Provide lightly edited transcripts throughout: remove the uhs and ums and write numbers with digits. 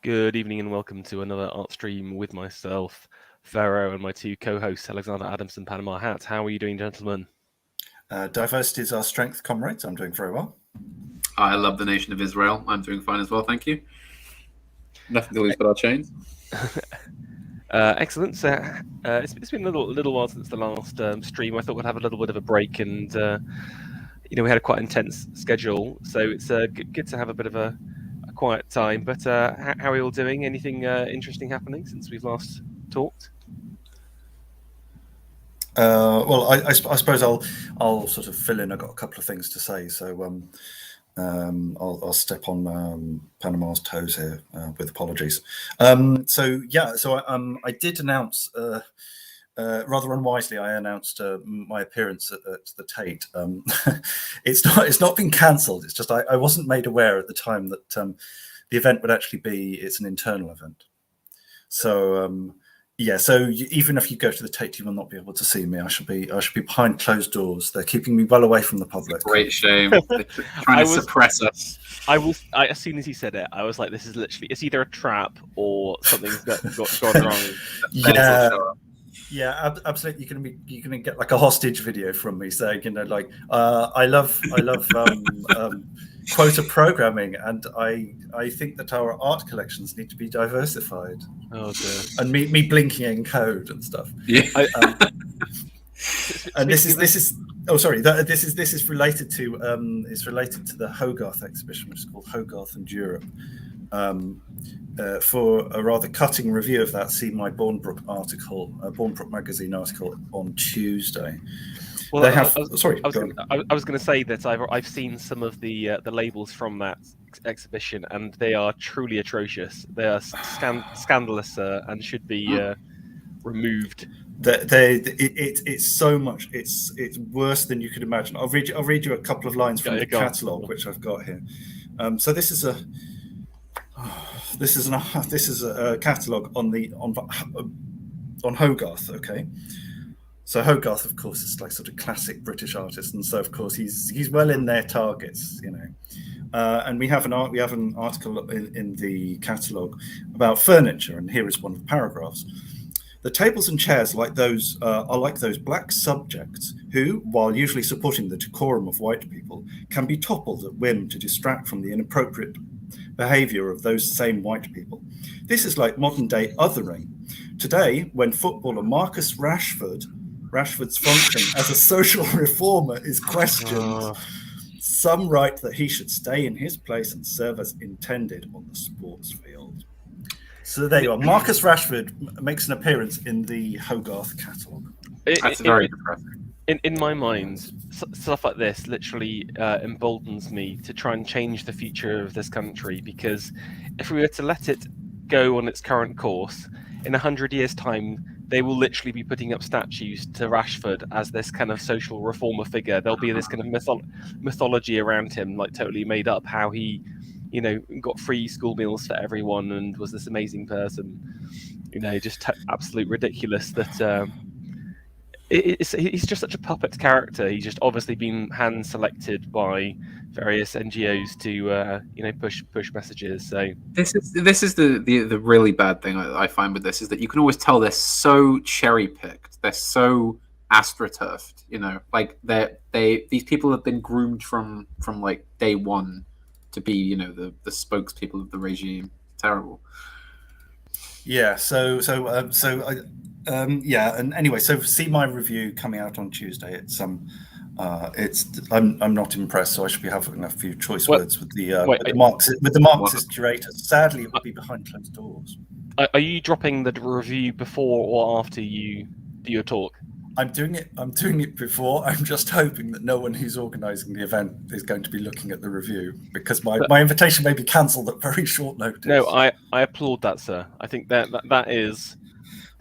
Good evening and welcome to another art stream with myself, Pharaoh, and my two co-hosts, Alexander Adams and Panama Hat. How are you doing, gentlemen? Diversity is our strength, comrades. I'm doing very well. I love the nation of Israel. I'm doing fine as well, thank you. Nothing to lose but our chains. Excellent. So it's been a little while since the last stream. I thought we'd have a little bit of a break, and we had a quite intense schedule, so it's good to have a bit of a quiet time. But how are you all doing? Anything interesting happening since we've last talked? Well, I suppose I'll sort of fill in. I've got a couple of things to say, so I'll step on Panama's toes here with apologies. I did announce rather unwisely. I announced my appearance at the Tate. It's not been cancelled. It's just I wasn't made aware at the time that the event would actually be. It's an internal event. So even if you go to the Tate, you will not be able to see me. I should be behind closed doors. They're keeping me well away from the public. It's a great shame. They're trying to suppress us. As soon as he said it, I was like, "This is literally. It's either a trap or something's gone wrong." Yeah, absolutely. You're gonna get like a hostage video from me saying, I love quota programming, and I think that our art collections need to be diversified. Oh dear. And me blinking in code and stuff. Yeah. And this is related to the Hogarth exhibition, which is called Hogarth and Europe. For a rather cutting review of that, see my Bournebrook magazine article on Tuesday. Well, they have. I was going to say that I've seen some of the labels from that exhibition, and they are truly atrocious. They are scandalous and should be removed. It's so much. It's worse than you could imagine. I'll read you a couple of lines from the catalogue, which I've got here. So this is a catalogue on Hogarth. Okay, so Hogarth, of course, is like sort of classic British artist, and so of course he's well in their targets, And we have an article in the catalogue about furniture, and here is one of the paragraphs. The tables and chairs are like those black subjects who, while usually supporting the decorum of white people, can be toppled at whim to distract from the inappropriate behavior of those same white people. This is like modern day othering. Today, when footballer Marcus Rashford's function as a social reformer is questioned, some write that he should stay in his place and serve as intended on the sports field. So there you are. Marcus Rashford makes an appearance in the Hogarth catalogue. That's very depressing. In my mind, stuff like this literally emboldens me to try and change the future of this country, because if we were to let it go on its current course, in 100 years' time, they will literally be putting up statues to Rashford as this kind of social reformer figure. There'll be this kind of mythology around him, like totally made up, how he, got free school meals for everyone and was this amazing person. Just absolute ridiculous that... he's just such a puppet character. He's just obviously been hand selected by various NGOs to push messages. So this is the really bad thing I find with this, is that you can always tell they're so cherry picked. They're so astroturfed. These people have been groomed from like day one to be the spokespeople of the regime. Terrible. Yeah. And anyway, so see my review coming out on Tuesday. I'm not impressed, so I should be having a few choice words with the Marxist curator. Sadly, it will be behind closed doors. Are you dropping the review before or after you do your talk? I'm doing it before. I'm just hoping that no one who's organising the event is going to be looking at the review, because my invitation may be cancelled at very short notice. No, I applaud that, sir. I think that is,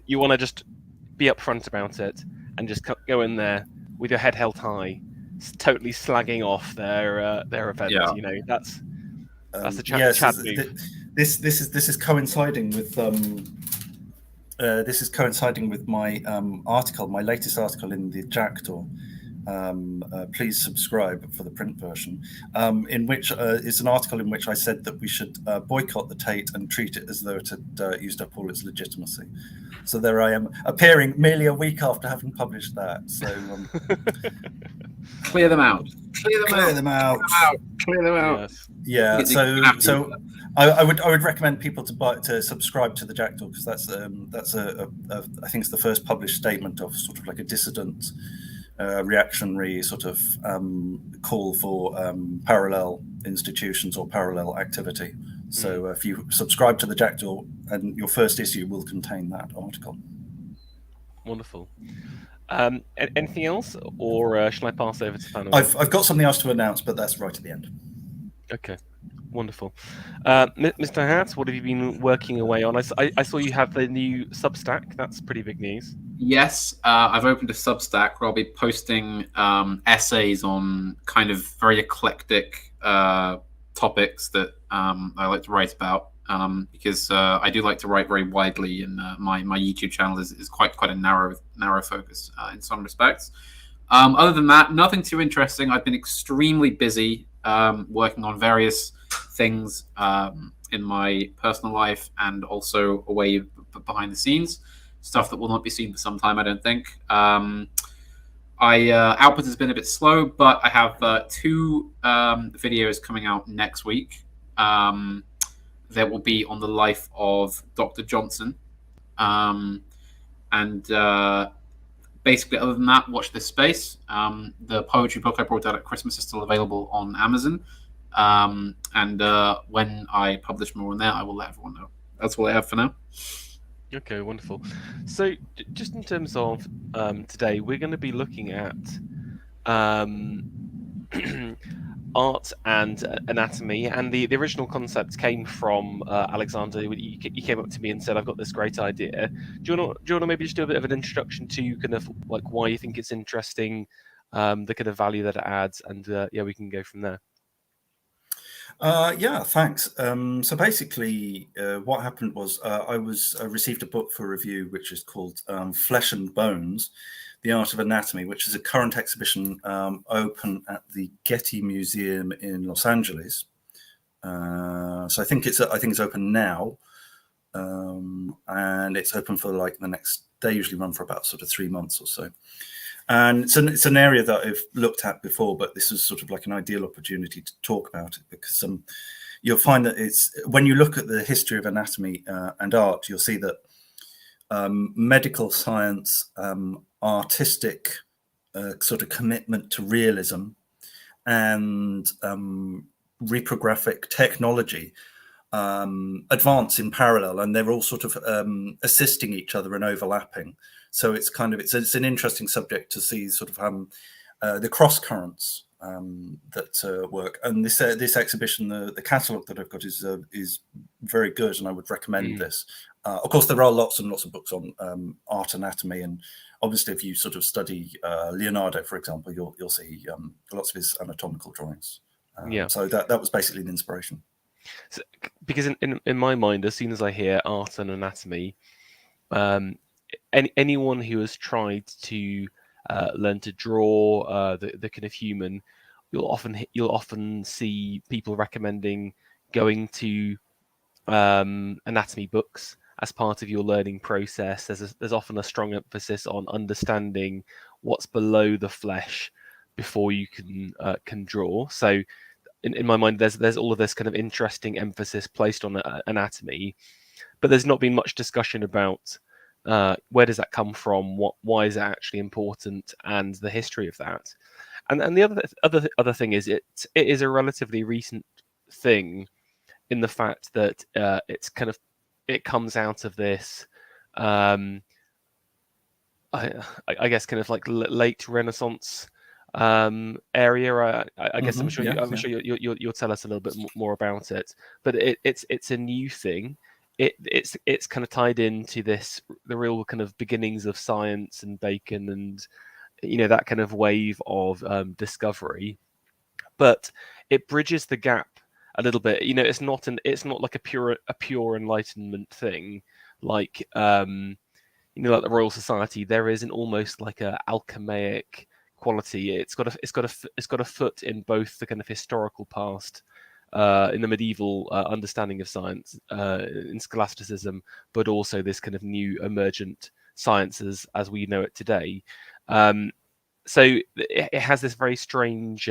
you want to just be upfront about it and just go in there with your head held high, totally slagging off their event. Yeah. That's the Chad move. This is coinciding with my article, my latest article in the Jackdaw, please subscribe for the print version, in which is an article in which I said that we should boycott the Tate and treat it as though it had used up all its legitimacy. So there I am, appearing merely a week after having published that. So clear them out. Clear them out. Yes. Yeah. So I would recommend people to subscribe to the Jackdaw, because that's I think it's the first published statement of sort of like a dissident, reactionary sort of call for parallel institutions or parallel activity. So if you subscribe to the Jackdaw, and your first issue will contain that article. Wonderful. Anything else, or shall I pass over to panel? I've got something else to announce, but that's right at the end. Okay, wonderful. Mr. Hart, what have you been working away on? I saw you have the new Substack. That's pretty big news. Yes, I've opened a Substack where I'll be posting essays on kind of very eclectic topics that I like to write about, because I do like to write very widely, and my YouTube channel is quite a narrow focus in some respects. Other than that, nothing too interesting. I've been extremely busy working on various things in my personal life, and also away behind the scenes, stuff that will not be seen for some time, I don't think. Output has been a bit slow, but I have 2 videos coming out next week. That will be on the life of Dr. Johnson. Basically, other than that, watch this space. The poetry book I brought out at Christmas is still available on Amazon. When I publish more on there, I will let everyone know. That's all I have for now. Okay, wonderful. So, just in terms of today, we're going to be looking at art and anatomy, and the original concept came from Alexander. He came up to me and said, "I've got this great idea. Do you want to maybe just do a bit of an introduction to kind of like why you think it's interesting, the kind of value that it adds, and we can go from there." Yeah, thanks. So basically, what happened was I received a book for review, which is called Flesh and Bones: The Art of Anatomy, which is a current exhibition open at the Getty Museum in Los Angeles. So I think it's open now, and it's open for like the next. They usually run for about sort of 3 months or so. And it's an area that I've looked at before, but this is sort of like an ideal opportunity to talk about it, because you'll find that it's, when you look at the history of anatomy and art, you'll see that medical science, artistic sort of commitment to realism, and reprographic technology advance in parallel, and they're all sort of assisting each other and overlapping. So it's an interesting subject to see sort of the cross currents that work. And this exhibition, the catalogue that I've got is very good, and I would recommend this. Of course, there are lots and lots of books on art anatomy, and obviously, if you sort of study Leonardo, for example, you'll see lots of his anatomical drawings. So that was basically an inspiration. So, because in my mind, as soon as I hear art and anatomy, anyone who has tried to learn to draw the kind of human, you'll often see people recommending going to anatomy books as part of your learning process. There's often a strong emphasis on understanding what's below the flesh before you can draw. So in my mind, there's all of this kind of interesting emphasis placed on anatomy, but there's not been much discussion about where does that come from, why is it actually important, and the history of that. And the other thing is it is a relatively recent thing, in the fact that it comes out of this I guess kind of like late Renaissance area. I guess I'm sure you'll tell us a little bit more about it. But it's a new thing. It's kind of tied into the real kind of beginnings of science and Bacon, and that kind of wave of discovery. But it bridges the gap a little bit. It's not like a pure Enlightenment thing, like like the Royal Society. There is an almost like a alchemaic quality. It's got a foot in both the kind of historical past, in the medieval understanding of science, in scholasticism, but also this kind of new emergent sciences as we know it today. So it has this very strange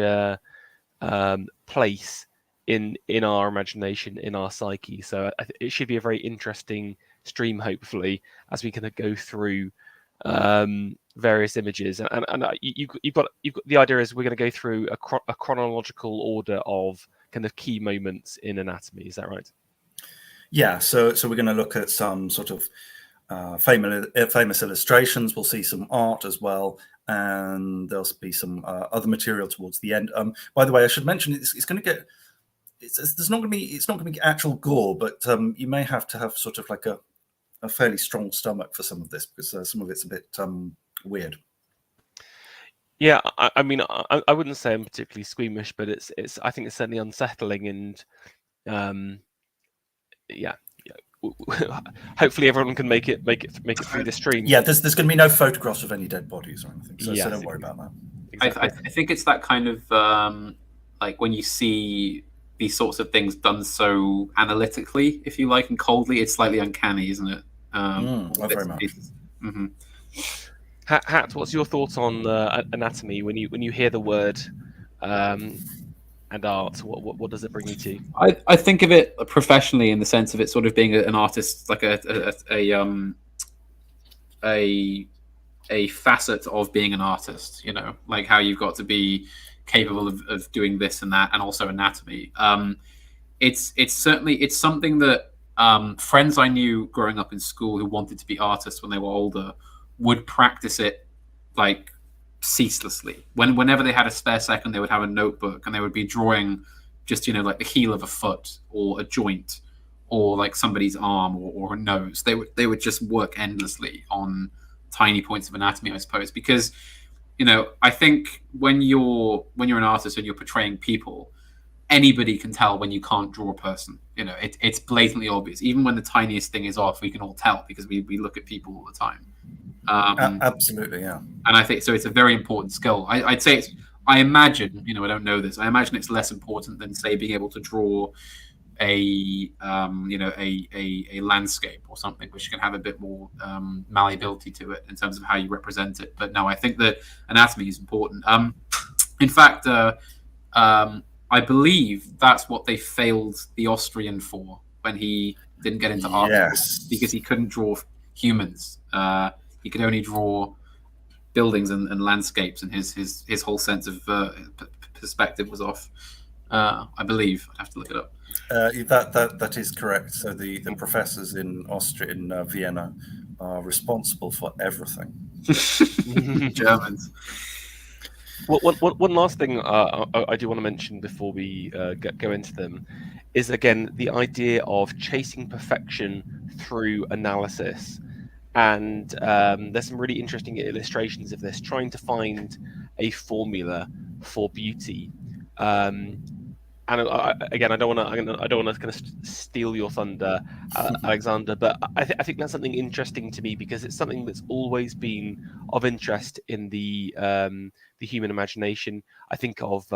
place in our imagination, in our psyche. So it should be a very interesting stream, hopefully, as we kind of go through various images. And you've got the idea is we're going to go through a chronological order of kind of key moments in anatomy. Is that right? Yeah. So we're going to look at some sort of famous illustrations. We'll see some art as well, and there'll be some other material towards the end. By the way, I should mention it's going to get. It's not going to be actual gore, but you may have to have sort of like a fairly strong stomach for some of this, because some of it's a bit weird. Yeah, I mean, I wouldn't say I'm particularly squeamish, but it's I think it's certainly unsettling, and yeah. Hopefully everyone can make it through the stream. Yeah, there's going to be no photographs of any dead bodies or anything, so, Yes, so don't worry about that. Exactly. I think it's that kind of like when you see these sorts of things done so analytically, if you like, and coldly, it's slightly uncanny, isn't it? Very much. Mm-hmm. Hat, what's your thoughts on anatomy when you hear the word and art? What does it bring you to? I think of it professionally in the sense of it sort of being an artist, like a facet of being an artist. You know, like how you've got to be capable of doing this and that, and also anatomy. It's something that friends I knew growing up in school who wanted to be artists when they were older would practice it like ceaselessly. Whenever they had a spare second, they would have a notebook and they would be drawing just, like the heel of a foot or a joint or like somebody's arm or a nose. They would just work endlessly on tiny points of anatomy, I suppose, because I think when you're an artist and you're portraying people, anybody can tell when you can't draw a person. It's blatantly obvious. Even when the tiniest thing is off, we can all tell because we look at people all the time. Absolutely, yeah. And I think so. It's a very important skill. I'd say I imagine, I don't know this. I imagine it's less important than, say, being able to draw a landscape or something, which can have a bit more malleability to it in terms of how you represent it. But no, I think that anatomy is important. In fact, I believe that's what they failed the Austrian for when he didn't get into art. Yes. Because he couldn't draw humans. He could only draw buildings and landscapes, and his whole sense of perspective was off. I believe. I'd have to look it up. That is correct. So the professors in Austria, in Vienna, are responsible for everything. Germans. One last thing I do want to mention before we go into them is, again, the idea of chasing perfection through analysis. And there's some really interesting illustrations of this, trying to find a formula for beauty. And again, I don't want to kind of steal your thunder, Alexander, but I think that's something interesting to me because it's something that's always been of interest in the human imagination. I think of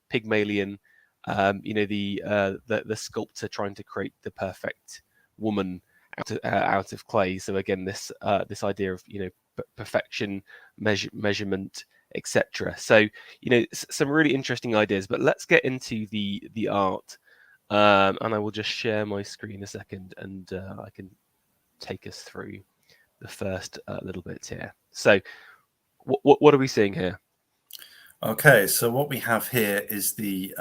Pygmalion, the sculptor trying to create the perfect woman out of clay. So again, this idea of perfection, measurement, etc. So some really interesting ideas. But let's get into the art, and I will just share my screen a second, and I can take us through the first little bits here. So what are we seeing here? Okay, so what we have here is the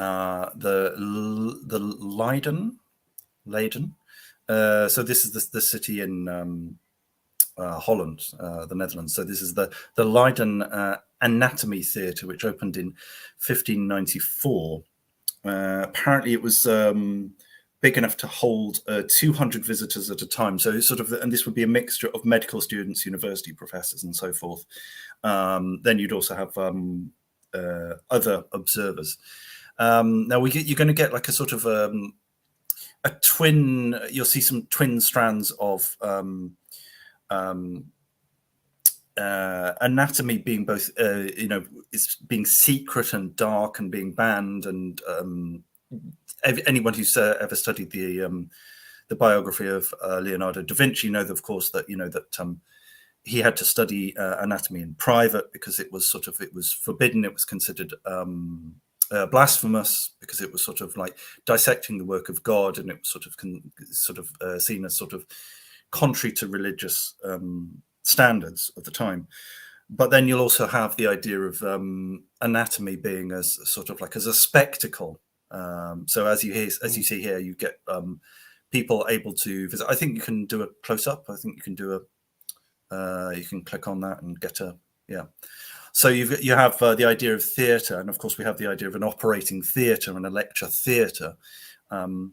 Leiden. So this is the city in Holland, the Netherlands. So this is the Leiden Anatomy Theatre, which opened in 1594. Apparently, it was big enough to hold 200 visitors at a time. So it's and this would be a mixture of medical students, university professors, and so forth. Then you'd also have other observers. Now you're going to get like a sort of a twin. You'll see some twin strands of anatomy being both, it's being secret and dark and being banned. And anyone who's ever studied the biography of Leonardo da Vinci know, of course, that he had to study anatomy in private because it was forbidden. It was considered blasphemous because it was sort of like dissecting the work of God, and it was sort of seen as sort of contrary to religious standards of the time. But then you'll also have the idea of anatomy being as sort of like as a spectacle. So as you see here, you get people able to visit. I think you can do a close up. I think you can do you can click on that and get a So you have the idea of theatre, and of course we have the idea of an operating theatre and a lecture theatre. So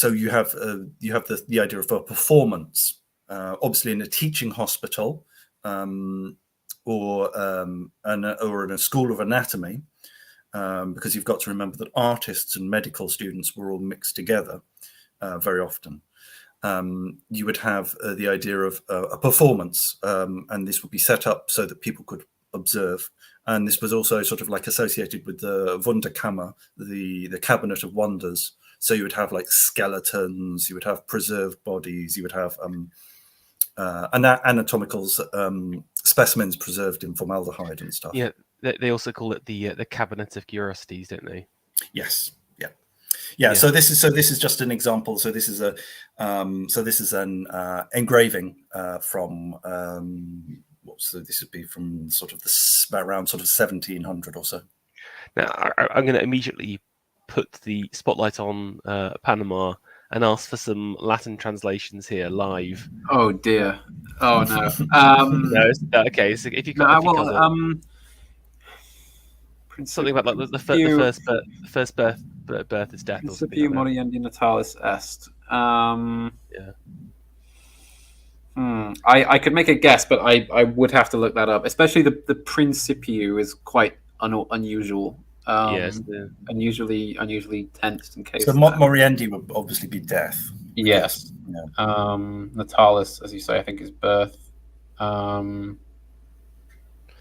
you have the idea of a performance, obviously in a teaching hospital or in a school of anatomy, because you've got to remember that artists and medical students were all mixed together very often. You would have the idea of a performance, and this would be set up so that people could observe. And this was also sort of like associated with the Wunderkammer, the cabinet of wonders. So you would have like skeletons, you would have preserved bodies, you would have anatomical specimens preserved in formaldehyde and stuff. Yeah, they also call it the cabinet of curiosities, don't they? Yes. Yeah. So this is just an example. So this is an engraving from this would be from sort of around sort of 1700 or so. Now I'm going to immediately put the spotlight on Panama and ask for some Latin translations here live. Oh dear. Oh no. No, okay. So if you can, something about like the first birth is death. Principiu moriendi natalis est. I could make a guess, but I would have to look that up. Especially the principiu is quite unusual. Yes, unusually tensed in case. So moriendi would obviously be death. Yes. Yeah. Natalis, as you say, I think is birth.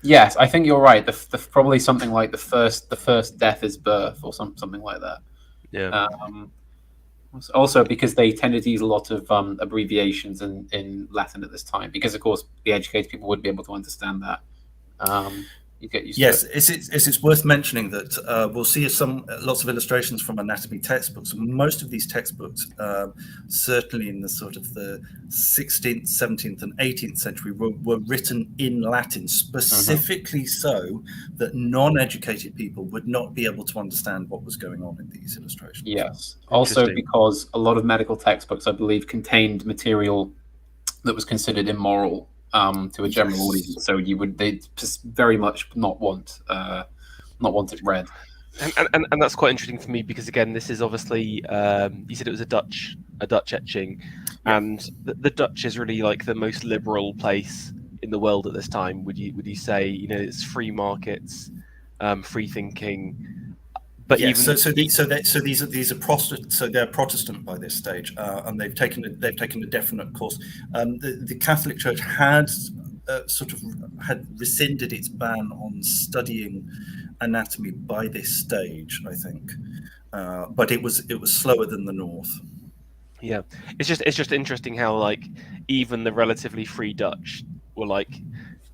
Yes, I think you're right. The probably something like the first death is birth, or something like that. Yeah. Also, because they tended to use a lot of abbreviations in Latin at this time, because of course the educated people would be able to understand that. You get used to it. It's worth mentioning that we'll see lots of illustrations from anatomy textbooks. Most of these textbooks, certainly in the sort of the 16th, 17th, and 18th century, were written in Latin, specifically so that non-educated people would not be able to understand what was going on in these illustrations. Yes. Also, because a lot of medical textbooks, I believe, contained material that was considered immoral to a general audience, so they just very much not want it read. And that's quite interesting for me, because again, this is obviously you said it was a Dutch etching, and the Dutch is really like the most liberal place in the world at this time. Would you say, it's free markets, free thinking? But these are Protestant. So they're Protestant by this stage, and they've taken a definite course. The Catholic Church had rescinded its ban on studying anatomy by this stage, I think, but it was slower than the North. Yeah, it's just interesting how like even the relatively free Dutch were like,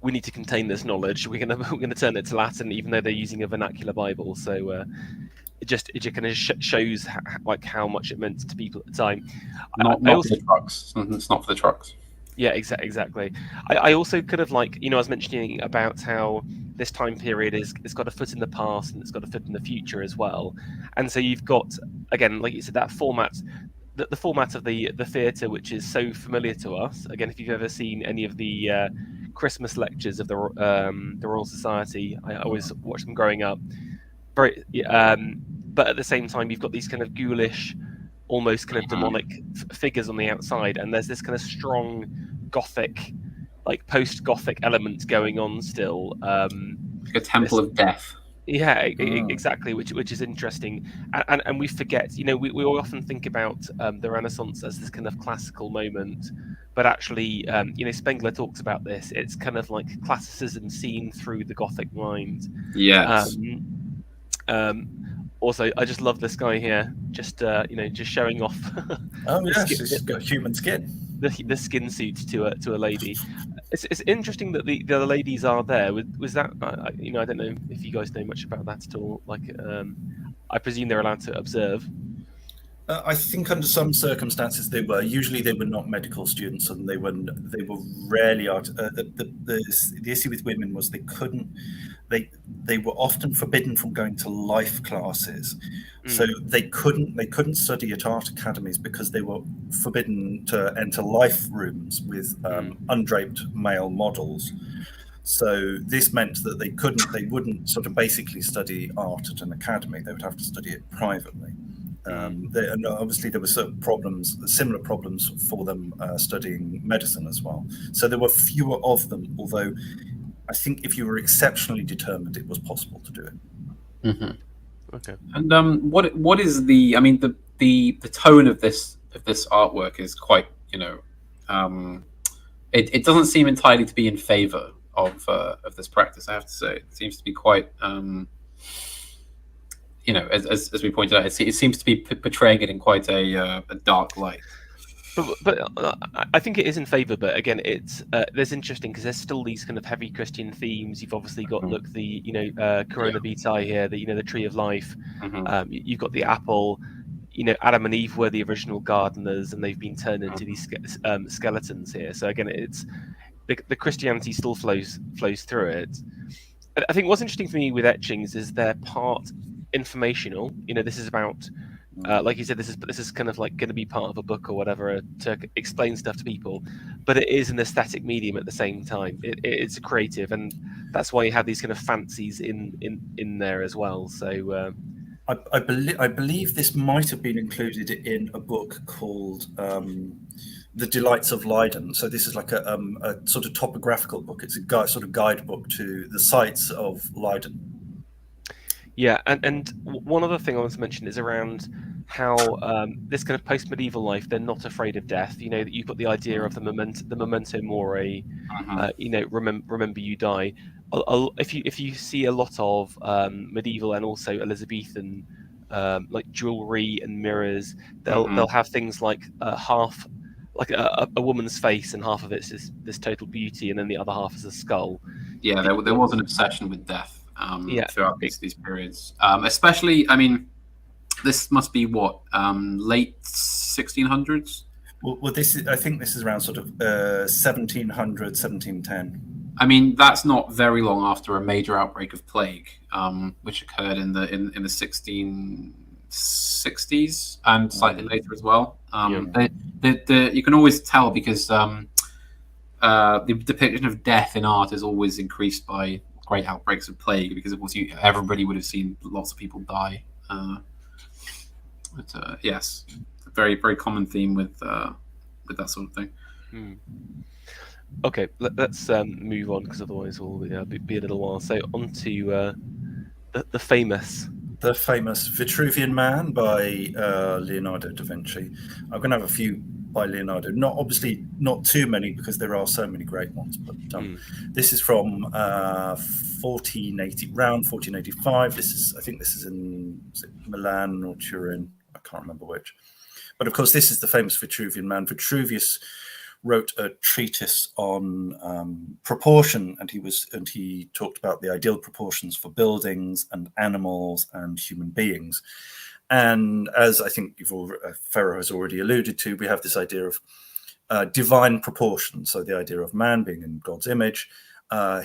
we need to contain this knowledge. We're gonna turn it to Latin, even though they're using a vernacular Bible. So it just kind of shows how much it meant to people at the time. Not for the trucks. It's not for the trucks. Yeah, exactly. I also kind of I was mentioning about how this time period it's got a foot in the past and it's got a foot in the future as well. And so you've got, again, like you said, that format. The format of the theatre, which is so familiar to us. Again, if you've ever seen any of the Christmas lectures of the Royal Society, I always watched them growing up. But at the same time, you've got these kind of ghoulish, almost kind of demonic figures on the outside, and there's this kind of strong Gothic, like post-Gothic element going on still. Like a temple of death. Yeah, Mm. exactly, which is interesting, and we forget. We often think about the Renaissance as this kind of classical moment, but actually, Spengler talks about this. It's kind of like classicism seen through the Gothic mind. Yes. Um, um, Also, I just love this guy here, just showing off Oh the yes, skin, it's got human skin. the skin suit to a lady. It's interesting that the other ladies are there. Was that I don't know if you guys know much about that at all. Like, I presume they're allowed to observe. I think under some circumstances they were. Usually they were not medical students, and they were rarely art. The issue with women was they couldn't. They were often forbidden from going to life classes, so they couldn't study at art academies because they were forbidden to enter life rooms with undraped male models. So this meant that they wouldn't sort of basically study art at an academy. They would have to study it privately. And obviously there were certain problems, similar problems for them studying medicine as well. So there were fewer of them, although I think if you were exceptionally determined, it was possible to do it. Mm-hmm. Okay. And what is the? I mean, the tone of this artwork is quite, it doesn't seem entirely to be in favor of this practice. I have to say, it seems to be quite. As we pointed out, it seems to be portraying it in quite a dark light. But I think it is in favour. But again, it's there's interesting because there's still these kind of heavy Christian themes. You've obviously got the Corona Vitae here, the tree of life. Mm-hmm. You've got the apple. Adam and Eve were the original gardeners, and they've been turned into these skeletons here. So again, it's the Christianity still flows through it. I think what's interesting for me with etchings is they're part informational. This is about, like you said, this is kind of like going to be part of a book or whatever to explain stuff to people, but it is an aesthetic medium at the same time. It's a creative, and that's why you have these kind of fancies in there as well. So I believe this might have been included in a book called The Delights of Leiden. So this is like a sort of topographical book. It's a sort of guidebook to the sites of Leiden. Yeah, and one other thing I want to mention is around how this kind of post-medieval life, they're not afraid of death. That you've got the idea of the memento mori, remember you die. If you see a lot of medieval and also Elizabethan like jewelry and mirrors, they'll have things like half like a woman's face, and half of it's this total beauty, and then the other half is a skull. Yeah, there was an obsession with death throughout these periods, especially. I mean, this must be what, late 1600s. Well, I think this is around sort of 1700, 1710. I mean, that's not very long after a major outbreak of plague, which occurred in the 1660s and slightly later as well. You can always tell because the depiction of death in art is always increased by great outbreaks of plague, because of course everybody would have seen lots of people die. But yes, a very, very common theme with that sort of thing. Okay, let's move on, because otherwise we'll be a little while. So on to the famous Vitruvian Man by Leonardo da Vinci. I'm going to have a few by Leonardo. Obviously not too many, because there are so many great ones. But this is from 1480, around 1485. I think this is in Milan or Turin. I can't remember which. But of course, this is the famous Vitruvian Man. Vitruvius wrote a treatise on proportion, and he talked about the ideal proportions for buildings and animals and human beings. And as I think Ferro has already alluded to, we have this idea of divine proportion. So the idea of man being in God's image,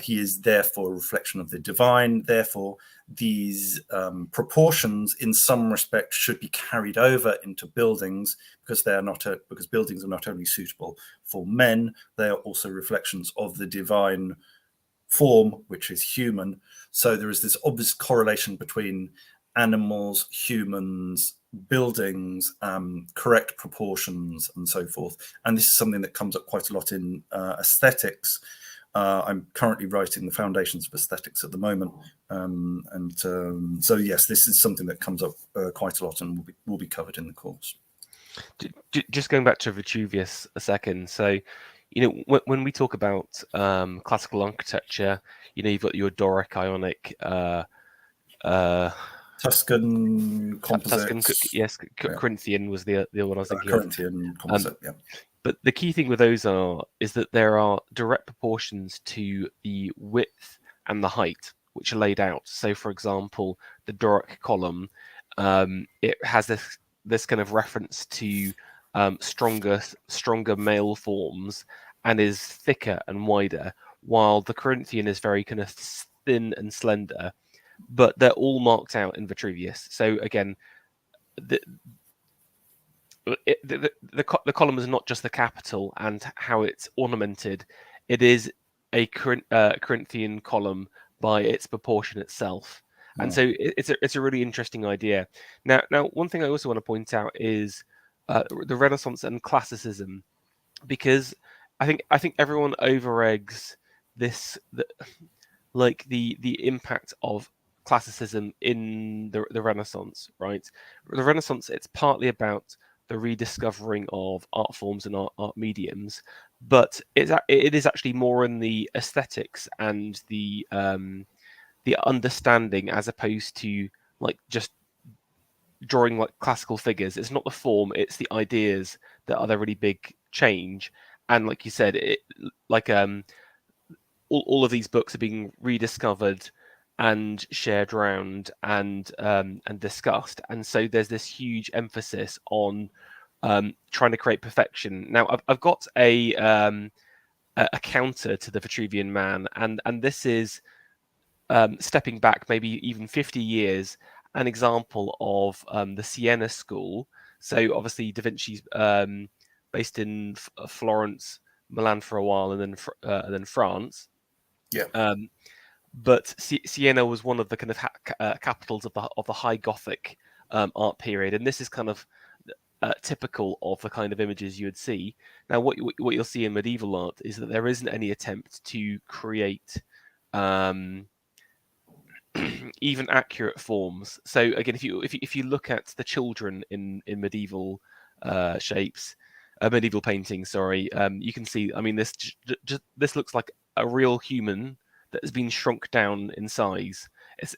he is therefore a reflection of the divine. Therefore, these proportions, in some respect, should be carried over into buildings, because because buildings are not only suitable for men, they are also reflections of the divine form, which is human. So there is this obvious correlation between animals, humans, buildings, correct proportions, and so forth. And this is something that comes up quite a lot in aesthetics, I'm currently writing the foundations of aesthetics at the moment, so yes, this is something that comes up quite a lot and will be covered in the course. Just going back to Vitruvius a second, so when we talk about classical architecture, you've got your Doric, Ionic, Tuscan composites. Tuscan, yes, Corinthian was the other one I was thinking Corinthian composite, yeah. But the key thing with those is that there are direct proportions to the width and the height, which are laid out. So, for example, the Doric column, it has this kind of reference to stronger male forms and is thicker and wider, while the Corinthian is very kind of thin and slender. But they're all marked out in Vitruvius. So again, the column is not just the capital and how it's ornamented. It is a Corinthian column by its proportion itself. And so it's a really interesting idea. Now, one thing I also want to point out is the Renaissance and Classicism, because I think everyone overeggs this, the impact of classicism in the Renaissance, right? The Renaissance, it's partly about the rediscovering of art forms and art mediums, but it is actually more in the aesthetics and the understanding, as opposed to just drawing classical figures. It's not the form, it's the ideas that are the really big change. And like you said, all of these books are being rediscovered and shared around and discussed, and so there's this huge emphasis on trying to create perfection. Now, I've got a counter to the Vitruvian Man, and this is stepping back maybe even 50 years, an example of the Siena school. So obviously Da Vinci's based in Florence, Milan for a while, and then France. Yeah. But Siena was one of the kind of capitals of the High Gothic art period, and this is kind of typical of the kind of images you would see. Now, what you'll see in medieval art is that there isn't any attempt to create even accurate forms. So again, if you look at the children in medieval shapes, medieval paintings, sorry, you can see. I mean, this looks like a real human that has been shrunk down in size. It's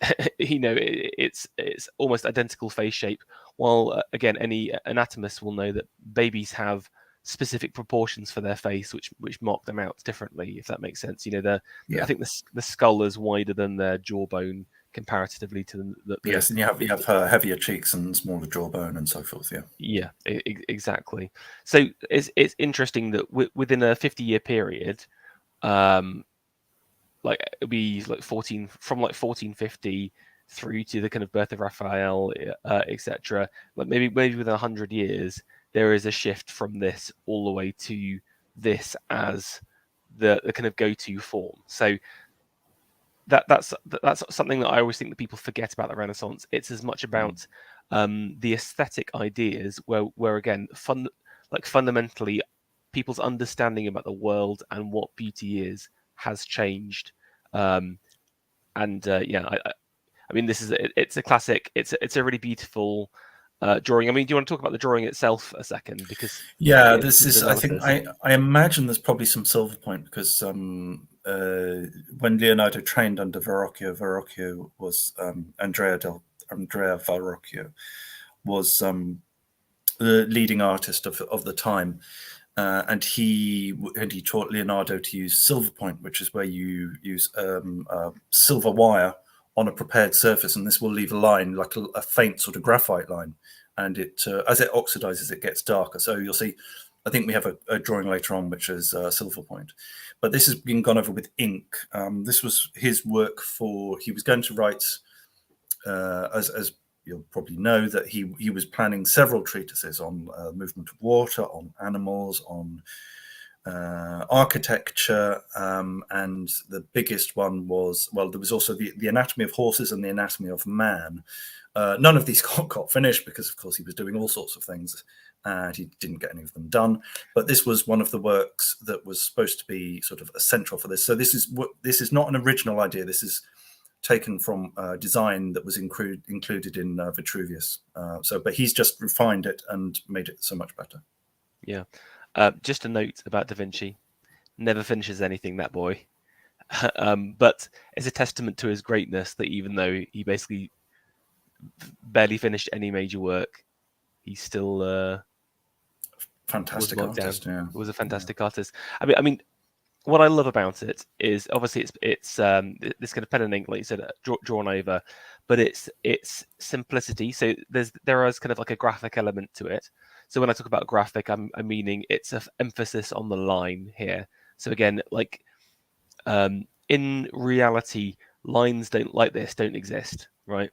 it's almost identical face shape. While again, any anatomist will know that babies have specific proportions for their face, which mark them out differently, if that makes sense. I think the skull is wider than their jawbone comparatively to the yes, and you have heavier cheeks and smaller jawbone and so forth. Yeah, exactly. So it's interesting that within a 50-year period, it'll be from 1450 through to the kind of birth of Raphael, etc. Maybe within 100 years, there is a shift from this all the way to this as the kind of go-to form. So that's something that I always think that people forget about the Renaissance. It's as much about the aesthetic ideas, where again, fundamentally, people's understanding about the world and what beauty is has changed. I mean, it's a classic. It's a really beautiful drawing. I mean, do you want to talk about the drawing itself a second? Because this is. I think I imagine there's probably some silver point, because when Leonardo trained under Verrocchio was Andrea Verrocchio was the leading artist of the time. And he taught Leonardo to use silver point, which is where you use silver wire on a prepared surface, and this will leave a line, like a faint sort of graphite line, and it as it oxidizes, it gets darker. So you'll see, I think we have a drawing later on which is silver point, but this has been gone over with ink. This was his work he was going to write, as you'll probably know, that he was planning several treatises on movement of water, on animals, on architecture, and the biggest one was, well, there was also the anatomy of horses and the anatomy of man. None of these got finished because, of course, he was doing all sorts of things and he didn't get any of them done. But this was one of the works that was supposed to be sort of essential for this. So this is not an original idea. This is taken from design that was included in Vitruvius. But he's just refined it and made it so much better. Yeah. Just a note about Da Vinci: never finishes anything, that boy. But it's a testament to his greatness that even though he basically barely finished any major work, he still fantastic artist. Yeah, was a fantastic artist. I mean, what I love about it is obviously it's this kind of pen and ink, like you said, drawn over, but it's simplicity. So there is kind of like a graphic element to it. So when I talk about graphic, I'm meaning it's an emphasis on the line here. So again, like in reality, lines like this don't exist, right?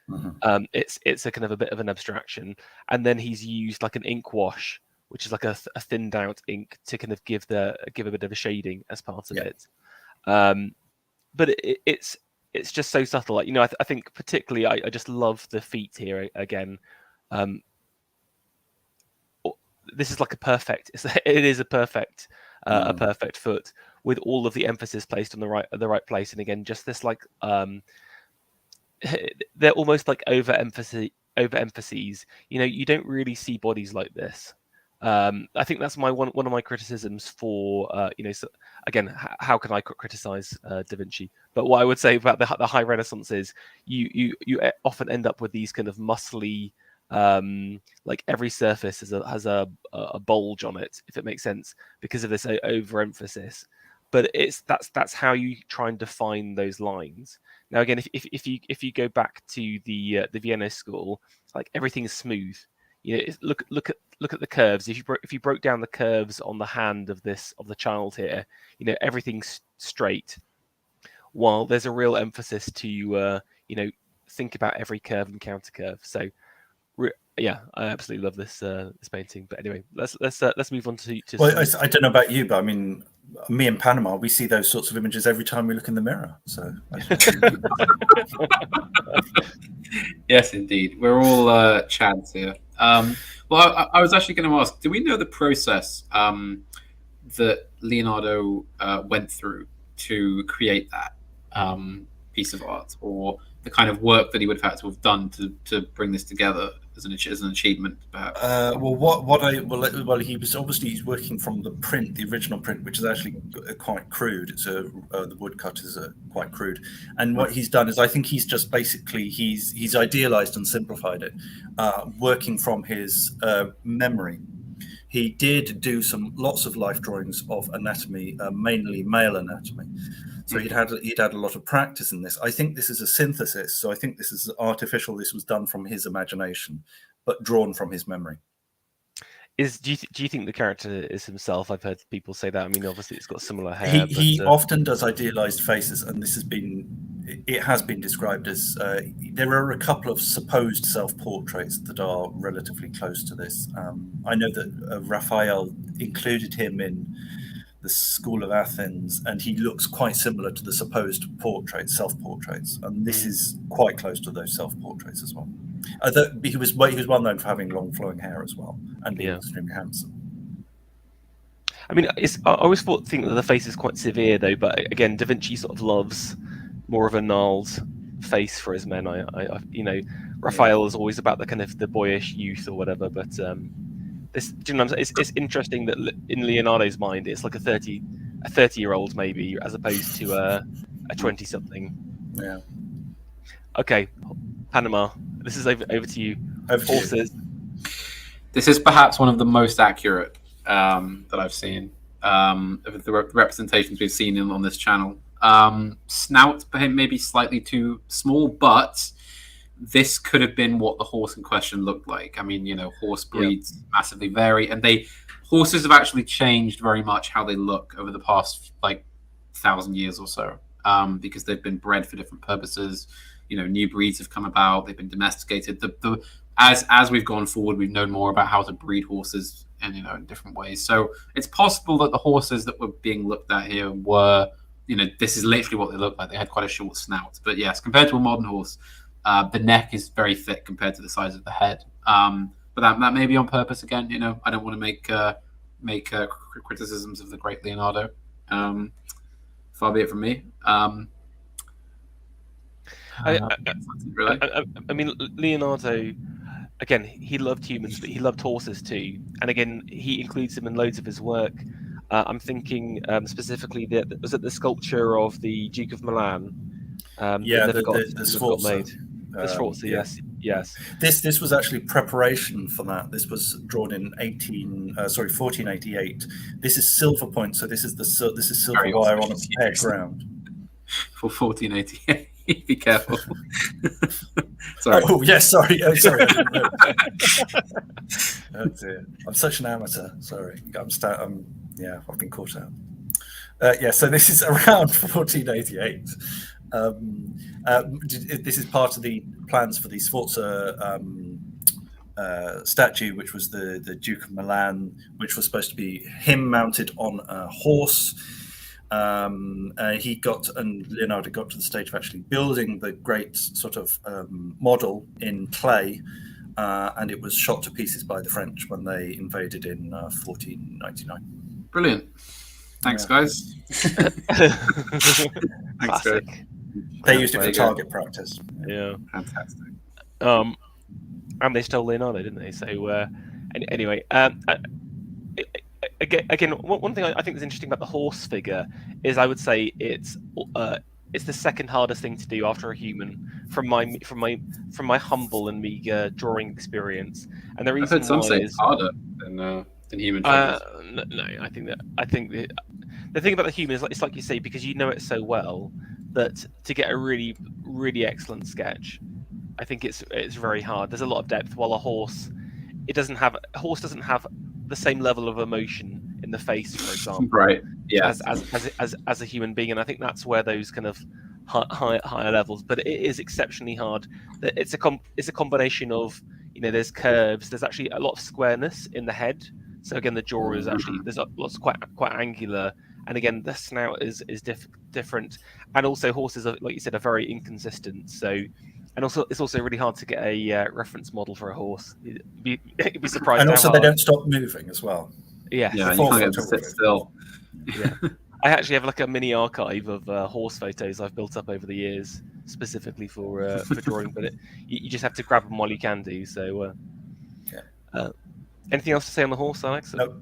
Mm-hmm. It's a kind of a bit of an abstraction, and then he's used like an ink wash, which is like a thinned out ink to kind of give a bit of a shading as part of it. But it's just so subtle. Like, I think particularly I just love the feet here again. This is like it is a perfect foot with all of the emphasis placed on the right place. And again, just this like they're almost like overemphases. You don't really see bodies like this. I think that's one of my criticisms for so again, how can I criticize Da Vinci? But what I would say about the high Renaissance is you often end up with these kind of muscly, like every surface has a bulge on it, if it makes sense, because of this overemphasis. But that's how you try and define those lines. Now again, if you go back to the Vienna school, like everything is smooth. Look at the curves. If you broke down the curves on the hand of the child here, everything's straight. While there's a real emphasis to think about every curve and counter curve. So yeah, I absolutely love this painting. But anyway, let's move on to. Well, I don't know about you, but I mean, me in Panama, we see those sorts of images every time we look in the mirror. So. Yes, indeed. We're all Chads here. Well, I was actually going to ask, do we know the process that Leonardo went through to create that piece of art, or the kind of work that he would have had to have done to bring this together as an achievement, perhaps? He's working from the original print, which is actually quite crude. It's the woodcut is quite crude, and what he's done is, I think he's just basically he's idealized and simplified it, working from his memory. He did do lots of life drawings of anatomy, mainly male anatomy. So he'd had a lot of practice in this. I think this is a synthesis. So I think this is artificial. This was done from his imagination, but drawn from his memory. Do you think the character is himself? I've heard people say that. I mean, obviously it's got similar hair. He often does idealized faces, and this has been described as there are a couple of supposed self-portraits that are relatively close to this. I know that Raphael included him in the School of Athens, and he looks quite similar to the supposed self-portraits, and this is quite close to those self-portraits as well. He was well known for having long flowing hair as well, and being extremely handsome. I mean, I always think that the face is quite severe, though. But again, Da Vinci sort of loves more of a gnarled face for his men. Raphael is always about the kind of the boyish youth or whatever. But it's interesting that in Leonardo's mind, it's like a 30-year-old maybe, as opposed to a 20-something. Yeah. Okay, Panama. This is over to you. Horses. This is perhaps one of the most accurate that I've seen of the representations we've seen on this channel. Snout maybe slightly too small, but this could have been what the horse in question looked like. I mean, horse breeds massively vary, and horses have actually changed very much how they look over the past 1,000 years or so, because they've been bred for different purposes. New breeds have come about. They've been domesticated. As we've gone forward, we've known more about how to breed horses in different ways. So it's possible that the horses that were being looked at here were, this is literally what they look like. They had quite a short snout. But yes, compared to a modern horse, The neck is very thick compared to the size of the head. But that may be on purpose again. You know, I don't want to make criticisms of the great Leonardo. Far be it from me. I mean, Leonardo, again, he loved humans, but he loved horses too. And again, he includes them in loads of his work. I'm thinking specifically was it the sculpture of the Duke of Milan? The Sforza. Made. The Sforza, yes. This was actually preparation for that. This was drawn in 1488. This is silver point, so this is silver wire on a prepared ground. For 1488. Be careful. Sorry. Oh yes, sorry. Oh sorry. Oh dear. I'm such an amateur. Sorry. I've been caught out. So this is around 1488. This is part of the plans for the Sforza statue, which was the Duke of Milan, which was supposed to be him mounted on a horse. Leonardo got to the stage of actually building the great sort of model in clay, and it was shot to pieces by the French when they invaded in 1499. Brilliant. Thanks, guys. Thanks, guys. They used it for target practice. Yeah, fantastic. And they stole Leonardo, didn't they? So anyway, again, one thing I think is interesting about the horse figure is I would say it's the second hardest thing to do after a human from my humble and meager drawing experience. And the reason some say it's harder than human figures. No, I think the thing about the human is it's like you say, because you know it so well that to get a really, really excellent sketch, I think it's very hard. There's a lot of depth, while a horse doesn't have the same level of emotion in the face, for example, right? Yeah, as a human being, and I think that's where those kind of higher levels. But it is exceptionally hard. It's a combination of, you know, there's curves. There's actually a lot of squareness in the head. So again, the jaw is actually there's lots quite angular, and again the snout is different, and also horses are, like you said, are very inconsistent. So. And also, it's also really hard to get a reference model for a horse. You'd be surprised. And also, they don't stop moving as well. Yeah, you can't get to sit still. Yeah, I actually have like a mini archive of horse photos I've built up over the years, specifically for drawing. But you just have to grab them while you can do. So, anything else to say on the horse, Alex? No.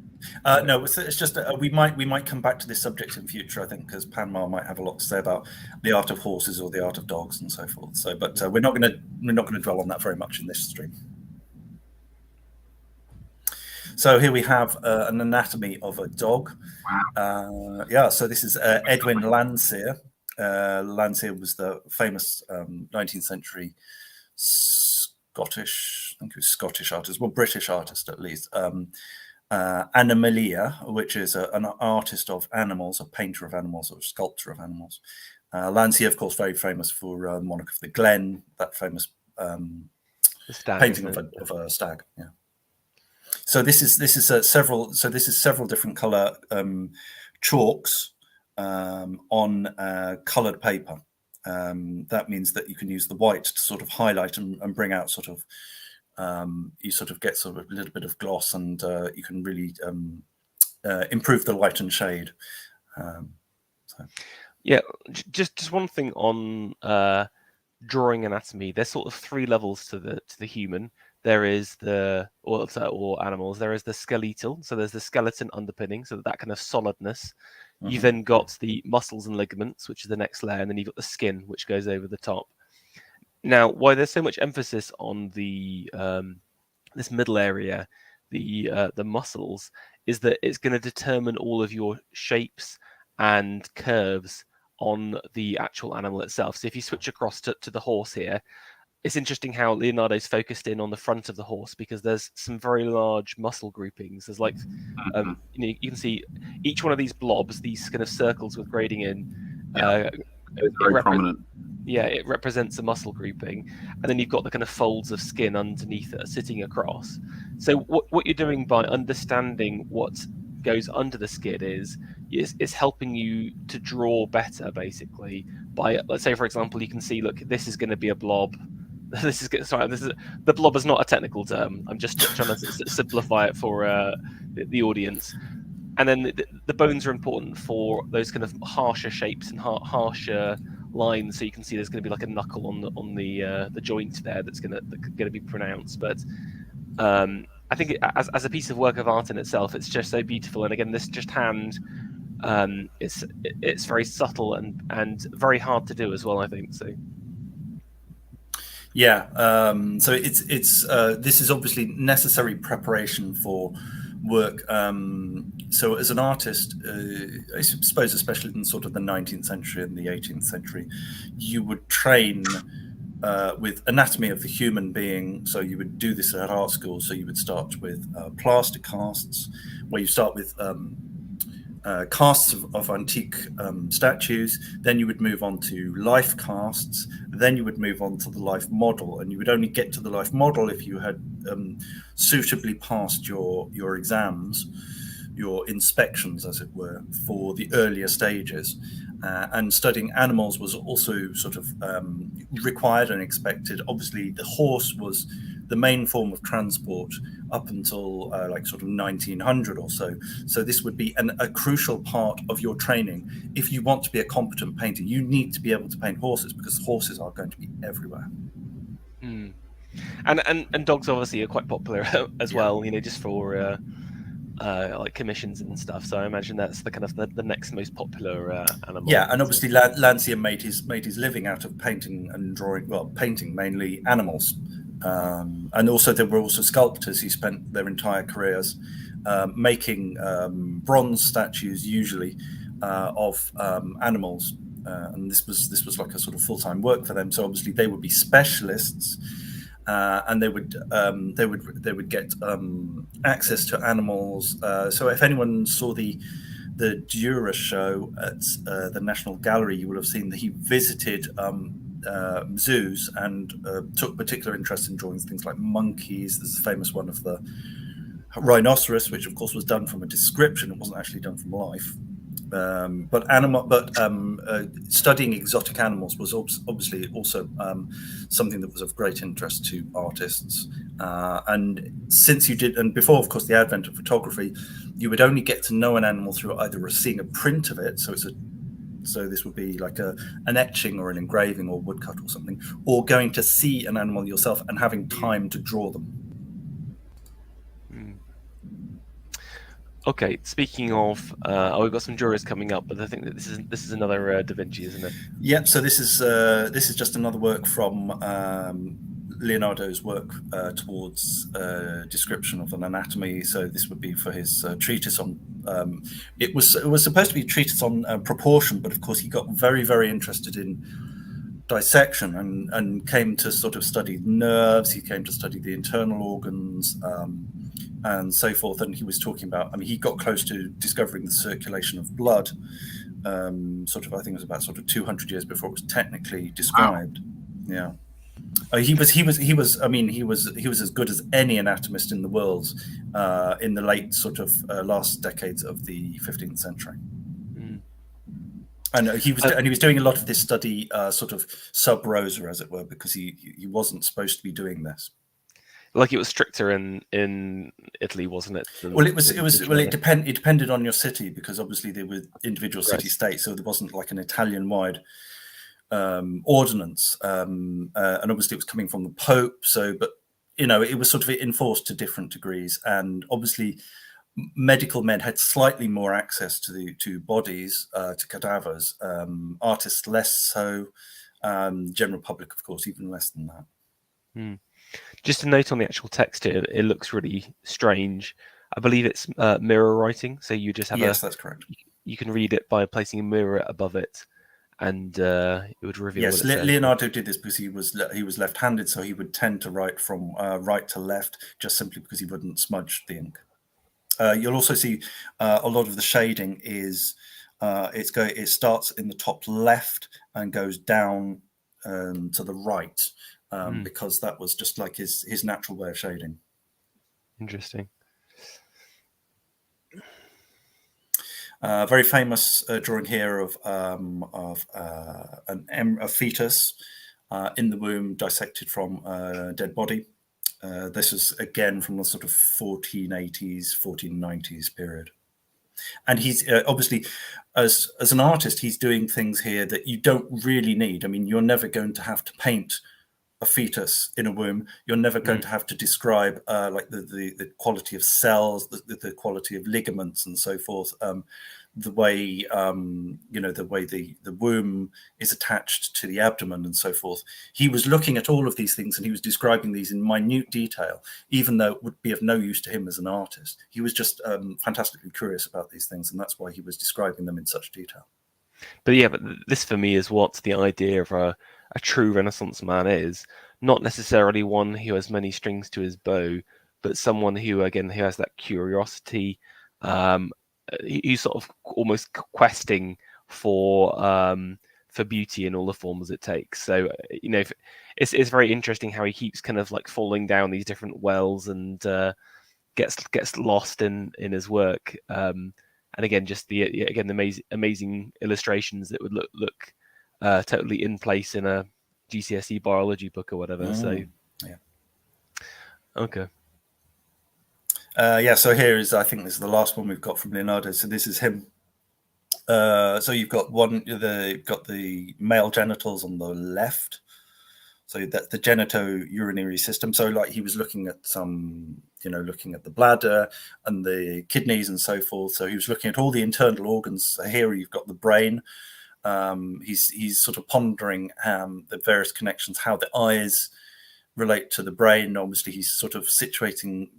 It's just we might come back to this subject in future, I think, because Panmar might have a lot to say about the art of horses or the art of dogs and so forth. So, but we're not going to dwell on that very much in this stream. So here we have an anatomy of a dog. Wow. So this is Edwin Landseer. Landseer was the famous 19th century Scottish artist, well, British artist at least. Animalia, which is an artist of animals, a painter of animals, or a sculptor of animals. Landseer, of course, very famous for Monarch of the Glen, that famous painting of a stag. Yeah. So this is several different color chalks on colored paper. That means that you can use the white to sort of highlight and bring out sort of. You sort of get sort of a little bit of gloss, and you can really improve the light and shade. Yeah, just one thing on drawing anatomy. There's sort of three levels to the human. There is or animals. There is the skeletal, so there's the skeleton underpinning, so that kind of solidness. Mm-hmm. You've then got the muscles and ligaments, which is the next layer, and then you've got the skin, which goes over the top. Now, why there's so much emphasis on the this middle area, the muscles, is that it's going to determine all of your shapes and curves on the actual animal itself. So if you switch across to the horse here, it's interesting how Leonardo's focused in on the front of the horse, because there's some very large muscle groupings. There's like, you can see each one of these blobs, these kind of circles with grading in. It's very prominent. Yeah, it represents a muscle grouping, and then you've got the kind of folds of skin underneath that are sitting across. So what you're doing by understanding what goes under the skin is helping you to draw better, basically. By, let's say, for example, you can see, look, this is going to be a blob, this is sorry. This is the blob is not a technical term. I'm just trying to simplify it for the audience. And then the bones are important for those kind of harsher shapes and harsher lines. So you can see there's going to be like a knuckle on the joint there that's going to be pronounced. But I think as a piece of work of art in itself, it's just so beautiful. And again, this just hand, it's very subtle and very hard to do as well, I think. So. Yeah, so it's this is obviously necessary preparation for work. So as an artist, I suppose, especially in sort of the 19th century and the 18th century, you would train with anatomy of the human being. So you would do this at art school. So you would start with plaster casts, where you start with casts of antique statues. Then you would move on to life casts. Then you would move on to the life model, and you would only get to the life model if you had suitably passed your exams, your inspections, as it were, for the earlier stages. And studying animals was also sort of required and expected. Obviously, the horse was the main form of transport up until like sort of 1900 or so. So this would be a crucial part of your training. If you want to be a competent painter, you need to be able to paint horses, because horses are going to be everywhere. Hmm. And dogs obviously are quite popular as well, you know, just for like commissions and stuff. So I imagine that's the kind of the next most popular animal. Yeah, and obviously Landseer made his living out of painting and drawing. Well, painting mainly animals, and also there were also sculptors who spent their entire careers making bronze statues, usually of animals, and this was like a sort of full-time work for them. So obviously they would be specialists. And they would get access to animals. So if anyone saw the Dürer show at the National Gallery, you will have seen that he visited zoos and took particular interest in drawing things like monkeys. There's a famous one of the rhinoceros, which of course was done from a description; it wasn't actually done from life. But studying exotic animals was obviously also something that was of great interest to artists. And since you did, and before, of course, the advent of photography, you would only get to know an animal through either seeing a print of it. So this would be like an etching or an engraving or woodcut or something, or going to see an animal yourself and having time to draw them. Okay, speaking of, we've got some jurors coming up, but I think that this is another Da Vinci, isn't it? Yep. So this is just another work from Leonardo's work towards description of an anatomy. So this would be for his treatise on. It was supposed to be a treatise on proportion, but of course he got very, very interested in dissection and came to sort of study nerves. He came to study the internal organs. And so forth. And he was talking about, I mean, he got close to discovering the circulation of blood, sort of, I think it was about sort of 200 years before it was technically described. Wow. Yeah. He was as good as any anatomist in the world in the late sort of last decades of the 15th century. And he was doing a lot of this study sort of sub rosa, as it were, because he wasn't supposed to be doing this. Like it was stricter in Italy, wasn't it? It depended on your city, because obviously there were individual city states, so there wasn't like an Italian-wide ordinance, and obviously it was coming from the Pope. So, but you know, it was sort of enforced to different degrees, and obviously medical men had slightly more access to bodies, to cadavers. Artists less so. General public, of course, even less than that. Just a note on the actual text here, it looks really strange. I believe it's mirror writing, so you just have that's correct. You can read it by placing a mirror above it, and it would reveal. Yes, Leonardo did this because he was left-handed, so he would tend to write from right to left, just simply because he wouldn't smudge the ink. You'll also see a lot of the shading is it starts in the top left and goes down to the right. Because that was just like his natural way of shading. Interesting. Very famous drawing here of a fetus in the womb, dissected from a dead body. This is again from the sort of 1480s, 1490s period. And he's obviously, as an artist, he's doing things here that you don't really need. I mean, you're never going to have to paint a fetus in a womb. You're never going to have to describe like the quality of cells, the quality of ligaments, and so forth. The way the way the womb is attached to the abdomen and so forth. He was looking at all of these things and he was describing these in minute detail, even though it would be of no use to him as an artist. He was just fantastically curious about these things, and that's why he was describing them in such detail. But yeah, but this for me is what the idea of a true Renaissance man is. Not necessarily one who has many strings to his bow, but someone who has that curiosity, who's sort of almost questing for beauty in all the forms it takes. So it's very interesting how he keeps kind of like falling down these different wells and gets lost in his work. And again, just the amazing illustrations that would look totally in place in a GCSE biology book or whatever. So yeah, okay. So here is, I think this is the last one we've got from Leonardo. So this is him. So you've got the male genitals on the left. So that's the genito-urinary system. So like he was looking at looking at the bladder and the kidneys and so forth. So he was looking at all the internal organs. So here you've got the brain. He's sort of pondering the various connections, how the eyes relate to the brain. Obviously, he's sort of situating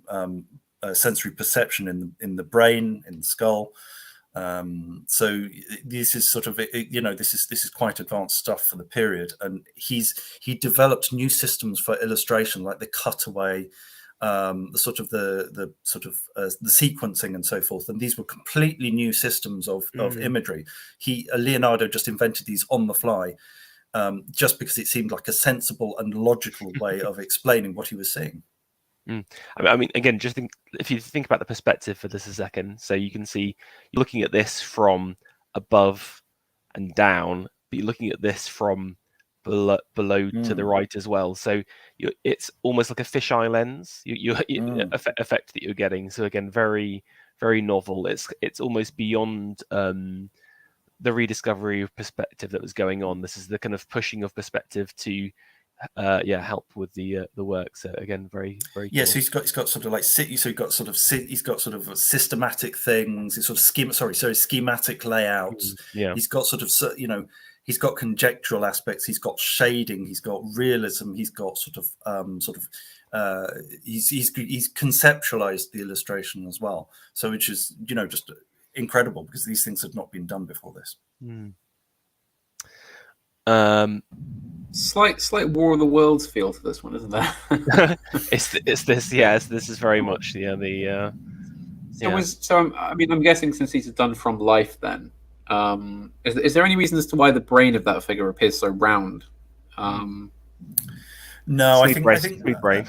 sensory perception in the brain, in the skull. So this is sort of this is quite advanced stuff for the period, and he developed new systems for illustration, like the cutaway, the sequencing and so forth. And these were completely new systems of imagery. Leonardo just invented these on the fly, just because it seemed like a sensible and logical way of explaining what he was seeing. I mean, again, if you think about the perspective for this a second, so you can see you're looking at this from above and down, but you're looking at this from below to the right as well. So it's almost like a fisheye lens. Effect that you're getting. So again, very, very novel. It's almost beyond the rediscovery of perspective that was going on. This is the kind of pushing of perspective to help with the work. So again, very, very cool. So he's got sort of like he's got sort of systematic things. It's sort of schematic layouts. He's got sort of he's got conjectural aspects. He's got shading. He's got realism. He's got he's conceptualized the illustration as well. So which is just incredible, because these things had not been done before this. Slight War of the Worlds feel to this one, isn't there? This is very much I'm guessing since these are done from life, then is there any reason as to why the brain of that figure appears so round? No, I think brain.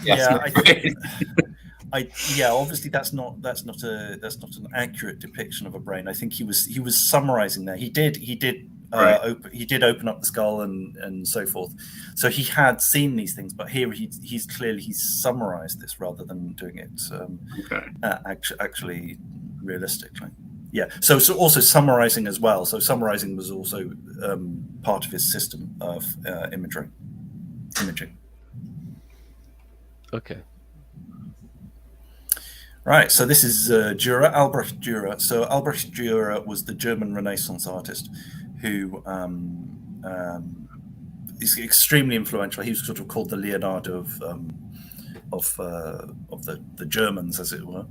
Obviously that's not an accurate depiction of a brain. I think he was summarizing there. He did open up the skull and so forth. So he had seen these things, but here he's clearly summarized this rather than doing it actually realistically. Yeah. So also summarizing as well. So summarizing was also part of his system of imaging. Okay. Right, so this is Dürer, Albrecht Dürer. So Albrecht Dürer was the German Renaissance artist who is extremely influential. He was sort of called the Leonardo of the Germans, as it were.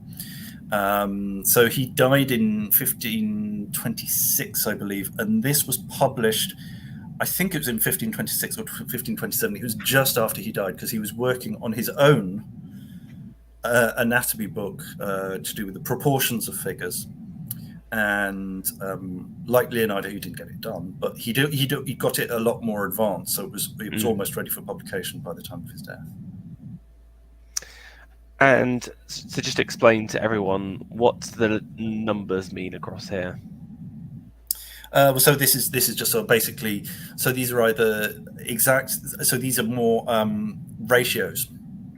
So he died in 1526, I believe, and this was published, I think it was in 1526 or 1527. It was just after he died, because he was working on his own anatomy book to do with the proportions of figures, and like Leonardo, he didn't get it done, but he got it a lot more advanced, so it was almost ready for publication by the time of his death. And so just explain to everyone what the numbers mean across here. So this is just sort of basically. So these are either exact. So these are more ratios.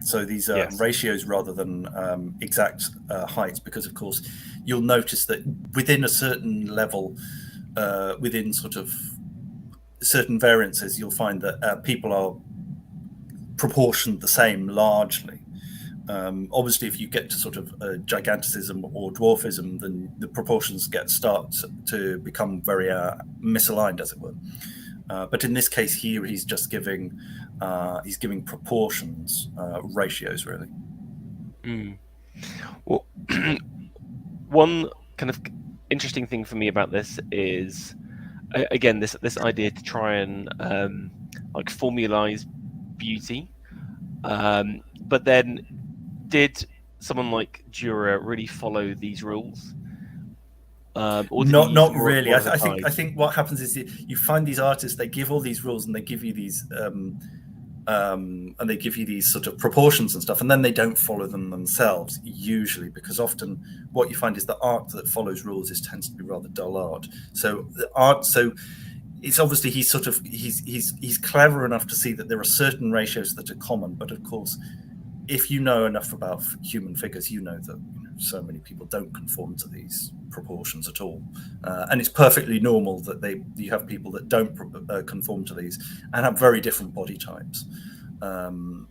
So these are ratios rather than exact heights, because of course you'll notice that within a certain level, within sort of certain variances, you'll find that people are proportioned the same largely. Obviously, if you get to sort of giganticism or dwarfism, then the proportions start to become very misaligned, as it were. But in this case here, he's just giving proportions, ratios, really. Well, one kind of interesting thing for me about this is, again, this idea to try and like formalize beauty, but then did someone like Dürer really follow these rules? Or not really. I think what happens is you find these artists, they give all these rules and they give you these sort of proportions and stuff, and then they don't follow them themselves usually, because often what you find is that art that follows rules tends to be rather dull art. So it's obviously he's clever enough to see that there are certain ratios that are common, but of course, if you know enough about human figures, you know that so many people don't conform to these proportions at all, and it's perfectly normal that you have people that don't conform to these and have very different body types. And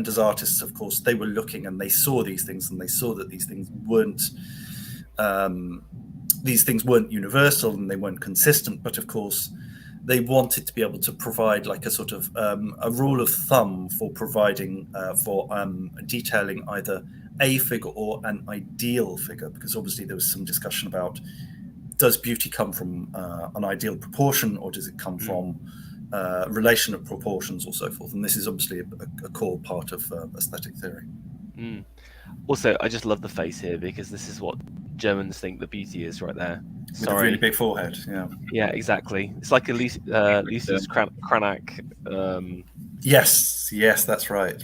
as artists, of course, they were looking and they saw these things, and they saw that these things weren't universal and they weren't consistent. But of course, they wanted to be able to provide like a sort of a rule of thumb for providing detailing either a figure or an ideal figure, because obviously there was some discussion about, does beauty come from an ideal proportion, or does it come from relation of proportions or so forth? And this is obviously a core part of aesthetic theory. Also, I just love the face here, because this is what Germans think the beauty is right there. With a really big forehead, yeah. Yeah, exactly. It's like a Lucius Cranach. Yes, that's right.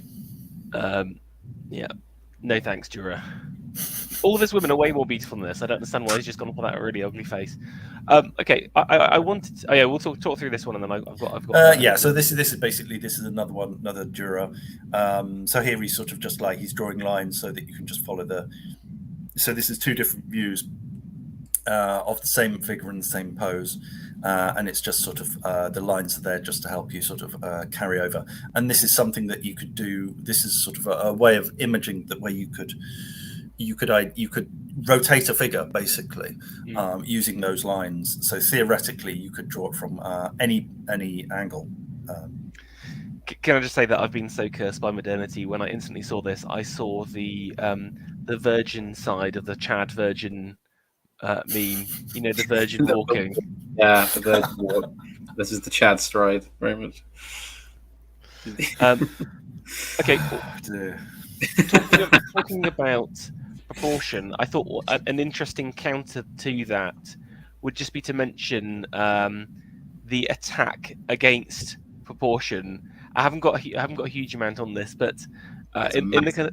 Yeah. No thanks, Dürer. All of his women are way more beautiful than this. I don't understand why he's just gone for that really ugly face. Okay, I wanted. We'll talk through this one, and then I've got. So this is basically another Dürer. So here he's sort of just like he's drawing lines so that you can just follow the. So this is two different views of the same figure in the same pose, and it's just sort of the lines are there just to help you sort of carry over. And this is something that you could do. This is sort of a way of imaging that where you could rotate a figure basically using those lines. So theoretically, you could draw it from any angle. Can I just say that I've been so cursed by modernity? When I instantly saw this, I saw the Virgin side of the Chad Virgin meme. You know, the Virgin walking. Yeah, the Virgin walk. This is the Chad stride, very much. Okay. Talking about proportion, I thought an interesting counter to that would just be to mention the attack against proportion. I haven't got a huge amount on this, but in the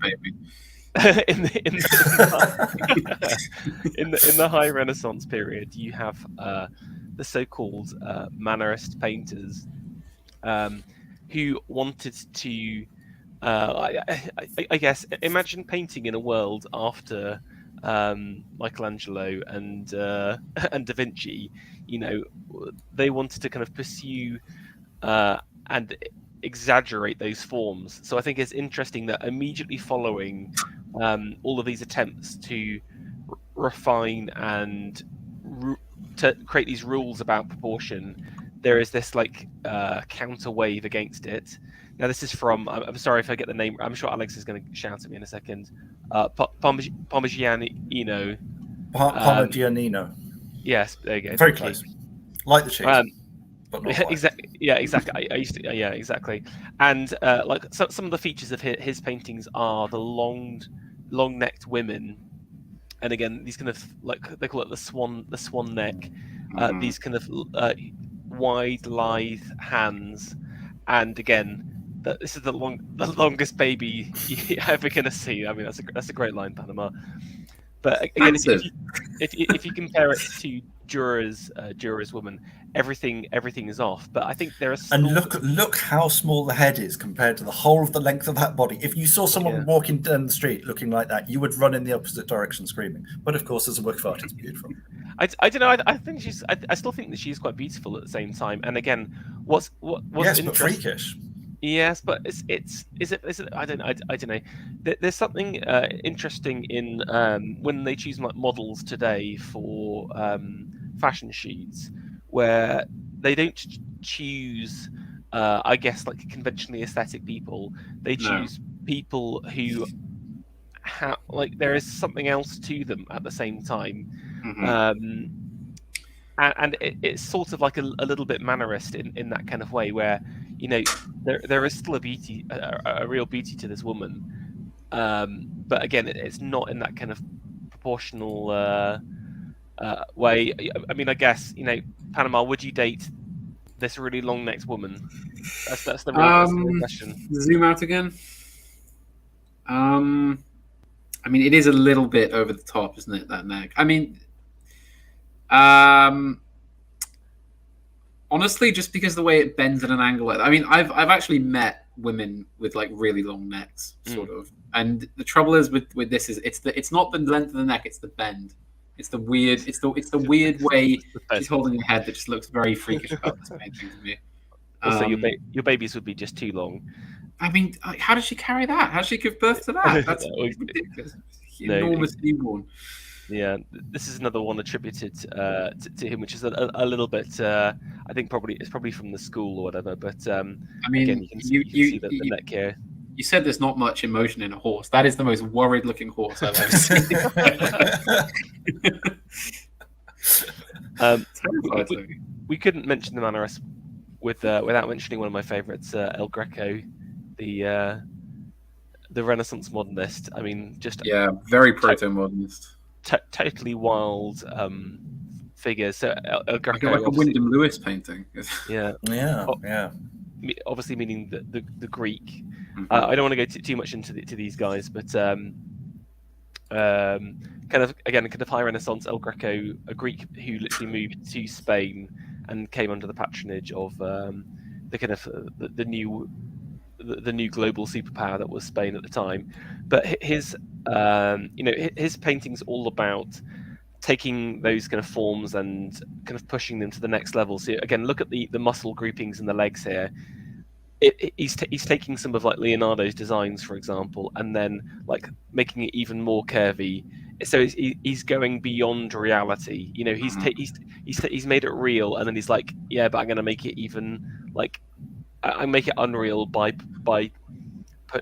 High Renaissance period, you have the so-called Mannerist painters who wanted to. I guess imagine painting in a world after Michelangelo and Da Vinci. You know, they wanted to kind of pursue and exaggerate those forms. So I think it's interesting that immediately following all of these attempts to refine and to create these rules about proportion, there is this like counter wave against it. Now this is from, I'm sorry if I get the name, I'm sure Alex is going to shout at me in a second, Parmigianino. Parmigianino. Yes, there you go. Very close. Like the cheese. But not quite. Exactly. Yeah, exactly. I used to. Yeah, exactly. And like some of the features of his paintings are the long-necked women, and again these kind of like they call it the swan neck. These kind of wide, lithe hands, and again, this is the longest baby you're ever gonna see. I mean, that's a great line, Panama. But again, if you compare it to Juror's woman, everything is off. But I think there are And still... look how small the head is compared to the whole of the length of that body. If you saw someone walking down the street looking like that, you would run in the opposite direction screaming. But of course, as a work of art, it's beautiful. I don't know. I think I still think that she's quite beautiful at the same time. And again, what's yes, interesting? but freakish. Yes, but is it? I don't know. There's something interesting in when they choose like models today for fashion shoots, where they don't choose, I guess, like conventionally aesthetic people. They choose people who have, like, there is something else to them at the same time. And it's sort of like a little bit mannerist in that kind of way, where, you know, there is still a beauty, a real beauty to this woman, but again, it's not in that kind of proportional way. I mean, I guess, you know, Panama, would you date this really long-necked woman? That's the real question. Zoom out again. I mean, it is a little bit over the top, isn't it, that neck? I mean, honestly, just because the way it bends at an angle. I mean, I've actually met women with like really long necks, sort of. And the trouble is with this is it's not the length of the neck, it's the bend. It's the weird weird way she's holding her head that just looks very freakish about this painting to me. Also, your babies would be just too long. I mean, how does she carry that? How does she give birth to that? That's ridiculous. Enormous newborn. Yeah, this is another one attributed to him, which is a little bit. I think it's probably from the school or whatever. But I mean, again, you can see the neck here. You said there's not much emotion in a horse. That is the most worried-looking horse I've ever seen. We couldn't mention the Mannerist without mentioning one of my favourites, El Greco, the Renaissance modernist. I mean, just very proto-modernist. Totally wild figures. So El Greco, like a Wyndham Lewis painting. Yeah. Obviously, meaning the Greek. I don't want to go too much into these guys, but kind of high Renaissance El Greco, a Greek who literally moved to Spain and came under the patronage of the kind of the new global superpower that was Spain at the time. But his painting's all about taking those kind of forms and kind of pushing them to the next level. So again, look at the muscle groupings in the legs here. He's taking some of like Leonardo's designs, for example, and then like making it even more curvy. So he's going beyond reality. You know, he's made it real, and then he's like, yeah, but I'm going to make it even like I make it unreal by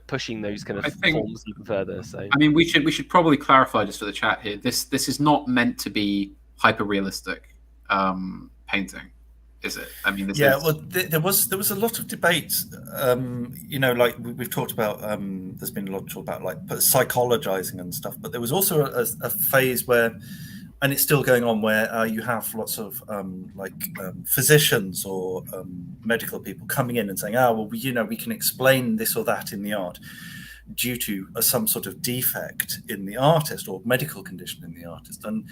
pushing those kind of forms even further. So I mean, we should probably clarify just for the chat here. This is not meant to be hyper realistic painting, is it? I mean, well, there was a lot of debate. You know, like we've talked about. There's been a lot of talk about like psychologizing and stuff, but there was also a phase where, and it's still going on, where you have lots of physicians or medical people coming in and saying, well, we can explain this or that in the art due to some sort of defect in the artist or medical condition in the artist. And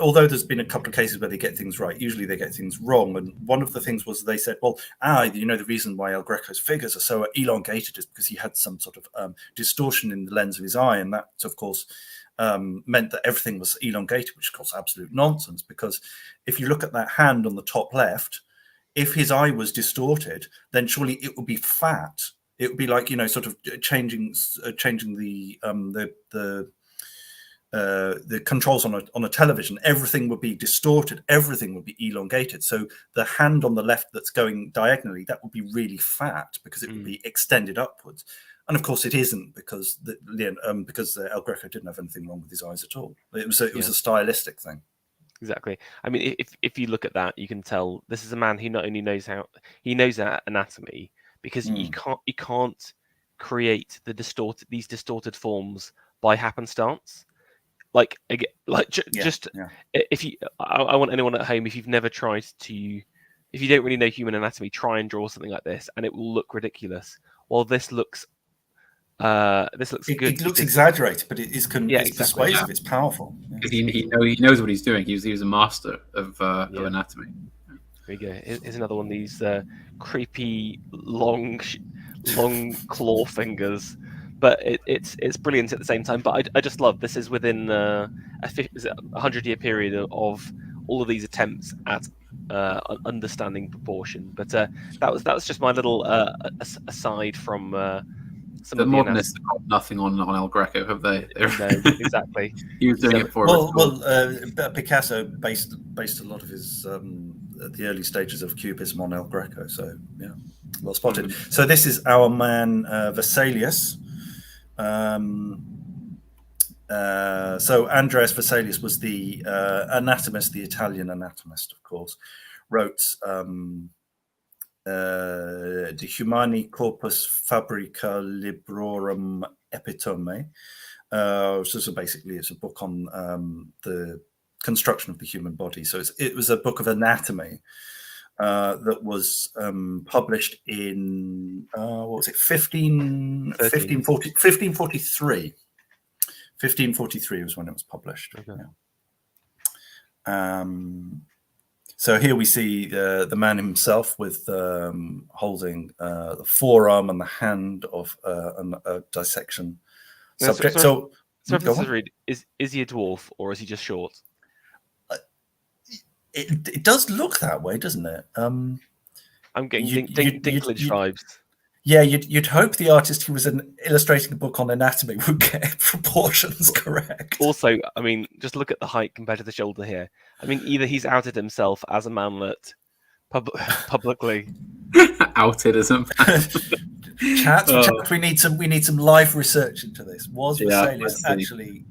although there's been a couple of cases where they get things right, usually they get things wrong. And one of the things was they said, well, the reason why El Greco's figures are so elongated is because he had some sort of distortion in the lens of his eye. And that, of course, meant that everything was elongated, which of course absolute nonsense, because if you look at that hand on the top left, if his eye was distorted, then surely it would be fat. It would be like, sort of changing the controls on a television. Everything would be distorted. Everything would be elongated. So the hand on the left that's going diagonally, that would be really fat because it would be extended upwards. And of course, it isn't because El Greco didn't have anything wrong with his eyes at all. It was a stylistic thing. Exactly. I mean, if you look at that, you can tell this is a man who not only knows anatomy, because he can't create these distorted forms by happenstance. I want anyone at home, if you've never tried to, if you don't really know human anatomy, try and draw something like this, and it will look ridiculous. Well, this looks This looks It, good. it looks because- exaggerated, but it's Yeah, it's exactly. persuasive. It's powerful. Yeah. 'Cause he knows what he's doing. He was a master of anatomy. There you go. Here's another one of these creepy, long claw fingers. But it's brilliant at the same time. But I just love this is within a 100-year period of all of these attempts at understanding proportion. But that was just my little aside from some The of the modernists have got nothing on El Greco, have they? No, exactly. He was doing it for Picasso based a lot of his at the early stages of Cubism on El Greco. So yeah, well spotted. So this is our man Vesalius. So Andreas Versailles was the anatomist, the Italian anatomist, of course, wrote De Humani Corpus Fabrica Librorum Epitome. So basically, it's a book on the construction of the human body. So it was a book of anatomy that was published in what was it, 1543. 1543 was when it was published. Okay. Yeah. So here we see the man himself with holding the forearm and the hand of a dissection subject. So if this is read, is he a dwarf or is he just short? It does look that way, doesn't it? I'm getting Dinklage vibes. Yeah, you'd hope the artist who was illustrating a book on anatomy would get proportions correct. Also, I mean, just look at the height compared to the shoulder here. I mean, either he's outed himself as a manlet publicly. Outed as a man. Chat, we need some live research into this. Was Versailles actually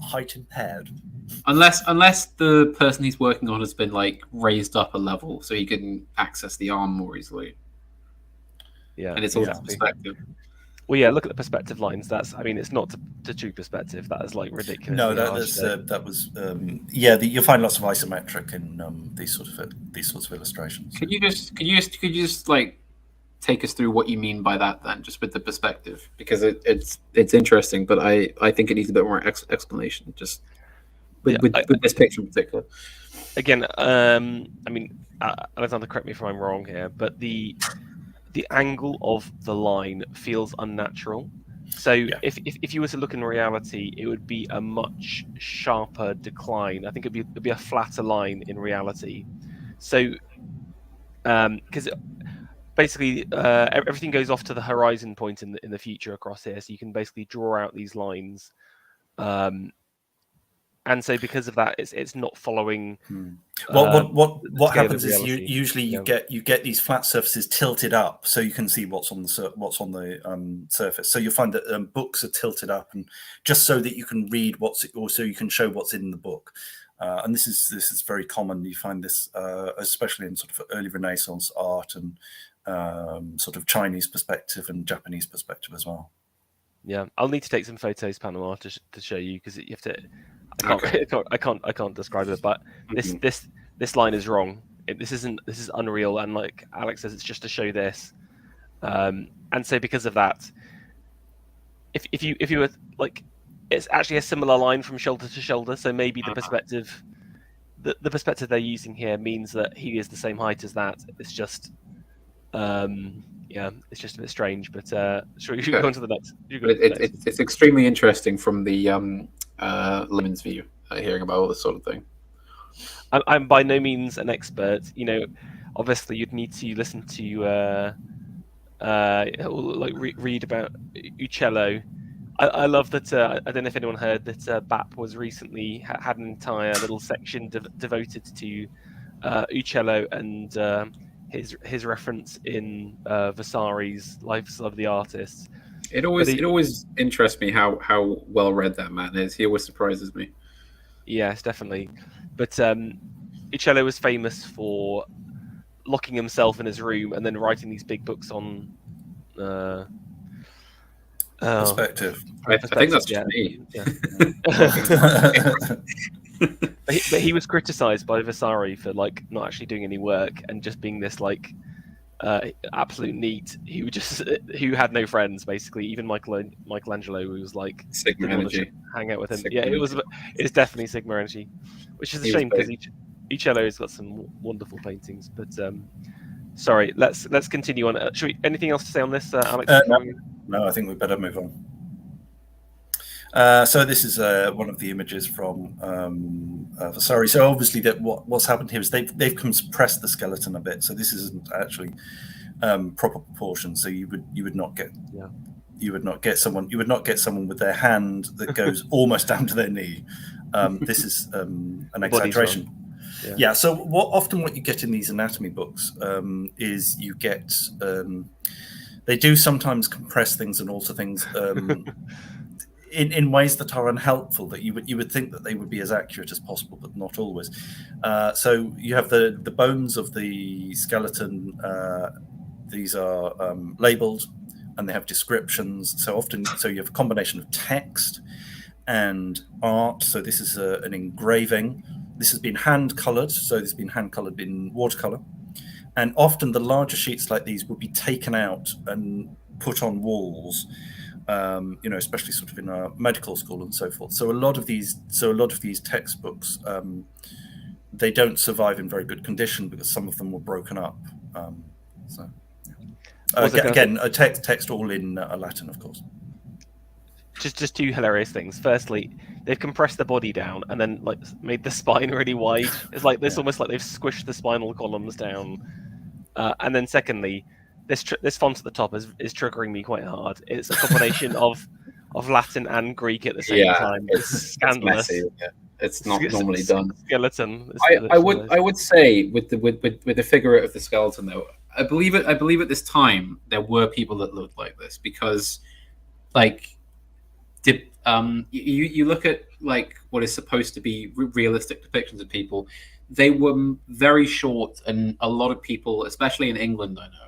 height impaired? Unless the person he's working on has been like raised up a level so he can access the arm more easily. Yeah, and it's all perspective. Well, yeah, look at the perspective lines. It's not to true perspective. That is like ridiculous. No, that was you'll find lots of isometric in these sorts of illustrations. Could you just like take us through what you mean by that then, just with the perspective, because it's interesting, but I think it needs a bit more explanation, just with this picture in particular. Again, I mean, Alexander, correct me if I'm wrong here, but the angle of the line feels unnatural. So if you were to look in reality, it would be a much sharper decline. I think it'd be a flatter line in reality. So because basically everything goes off to the horizon point in the future across here, so you can basically draw out these lines. And so because of that, it's not following. What happens is usually you get these flat surfaces tilted up, so you can see what's on the surface. So you'll find that books are tilted up, and just so that you can read so you can show what's in the book. And this is very common. You find this especially in sort of early Renaissance art and sort of Chinese perspective and Japanese perspective as well. Yeah, I'll need to take some photos, Panama, to show you, because you have to. I can't describe it, but this line is wrong. This is unreal, and like Alex says, it's just to show this. And so because of that, if you were like, it's actually a similar line from shoulder to shoulder. So maybe the perspective, the perspective they're using here means that he is the same height as that. It's just, it's just a bit strange. But should we go on to the next? It's extremely interesting from the layman's view, hearing about all this sort of thing. I'm by no means an expert. You know, obviously you'd need to listen to read about Uccello. I love that. I don't know if anyone heard that BAP was recently had an entire little section devoted to Uccello and his reference in Vasari's Lives of the Artists. It always interests me how well read that man is. He always surprises me. Yes, definitely. But Uccello was famous for locking himself in his room and then writing these big books on perspective. I think that's just me. Yeah. But he was criticised by Vasari for like not actually doing any work and just being this like absolute neat who had no friends basically. Even Michelangelo, who was like Sigma didn't want to energy. hang out with him. Sigma Yeah, energy. it's definitely Sigma energy, which is a He was shame because great. each has got some wonderful paintings. But sorry, let's continue on. Anything else to say on this, Alex? No, I think we better move on. So this is one of the images from Versailles. So obviously, that what's happened here is they've compressed the skeleton a bit. So this isn't actually proper proportions. So you would not get someone with their hand that goes almost down to their knee. This is an exaggeration. Yeah. So what you get in these anatomy books is you get they do sometimes compress things and alter things. In ways that are unhelpful, that you would think that they would be as accurate as possible, but not always. So you have the bones of the skeleton. These are labeled, and they have descriptions. So you have a combination of text and art. So this is an engraving. This has been hand colored. So this has been hand colored in watercolor, and often the larger sheets like these would be taken out and put on walls. Especially sort of in a medical school and so forth. So a lot of these textbooks, they don't survive in very good condition because some of them were broken up. Again, a text all in Latin, of course. Just two hilarious things. Firstly, they've compressed the body down and then like made the spine really wide. It's like this, almost like they've squished the spinal columns down. And then secondly, this font at the top is triggering me quite hard. It's a combination of Latin and Greek at the same time. It's scandalous. It's messy, it's not normally done. Skeleton. I would say with the figure of the skeleton though, I believe at this time there were people that looked like this because, like, you look at like what is supposed to be realistic depictions of people. They were very short, and a lot of people, especially in England, I know.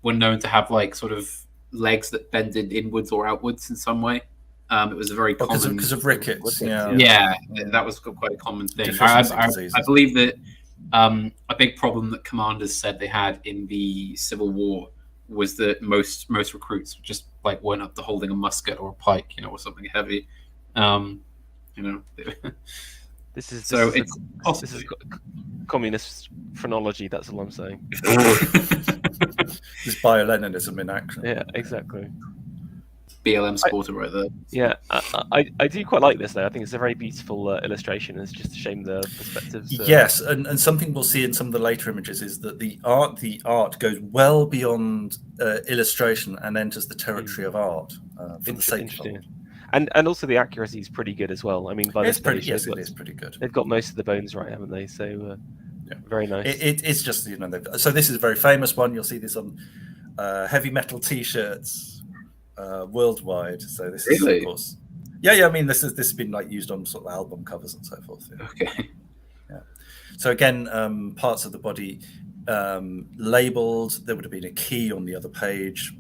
Were known to have like sort of legs that bended inwards or outwards in some way. It was a very common because of rickets. Yeah, that was quite a common thing. I believe that a big problem that commanders said they had in the Civil War was that most recruits just like weren't up to holding a musket or a pike, or something heavy. This is communist phrenology. That's all I'm saying. This bio-Leninism in action. Yeah, exactly. BLM supporter right there. Yeah, I do quite like this though. I think it's a very beautiful illustration. It's just a shame the perspectives. Yes, and something we'll see in some of the later images is that the art goes well beyond illustration and enters the territory of art for the sake of art. And also the accuracy is pretty good as well. I mean, by this stage, it is pretty good. They've got most of the bones right, haven't they? So very nice. It's just so this is a very famous one. You'll see this on heavy metal T-shirts worldwide. So this is of course, I mean, this has been like used on sort of album covers and so forth. Yeah. Okay. Yeah. So again, parts of the body labeled. There would have been a key on the other page,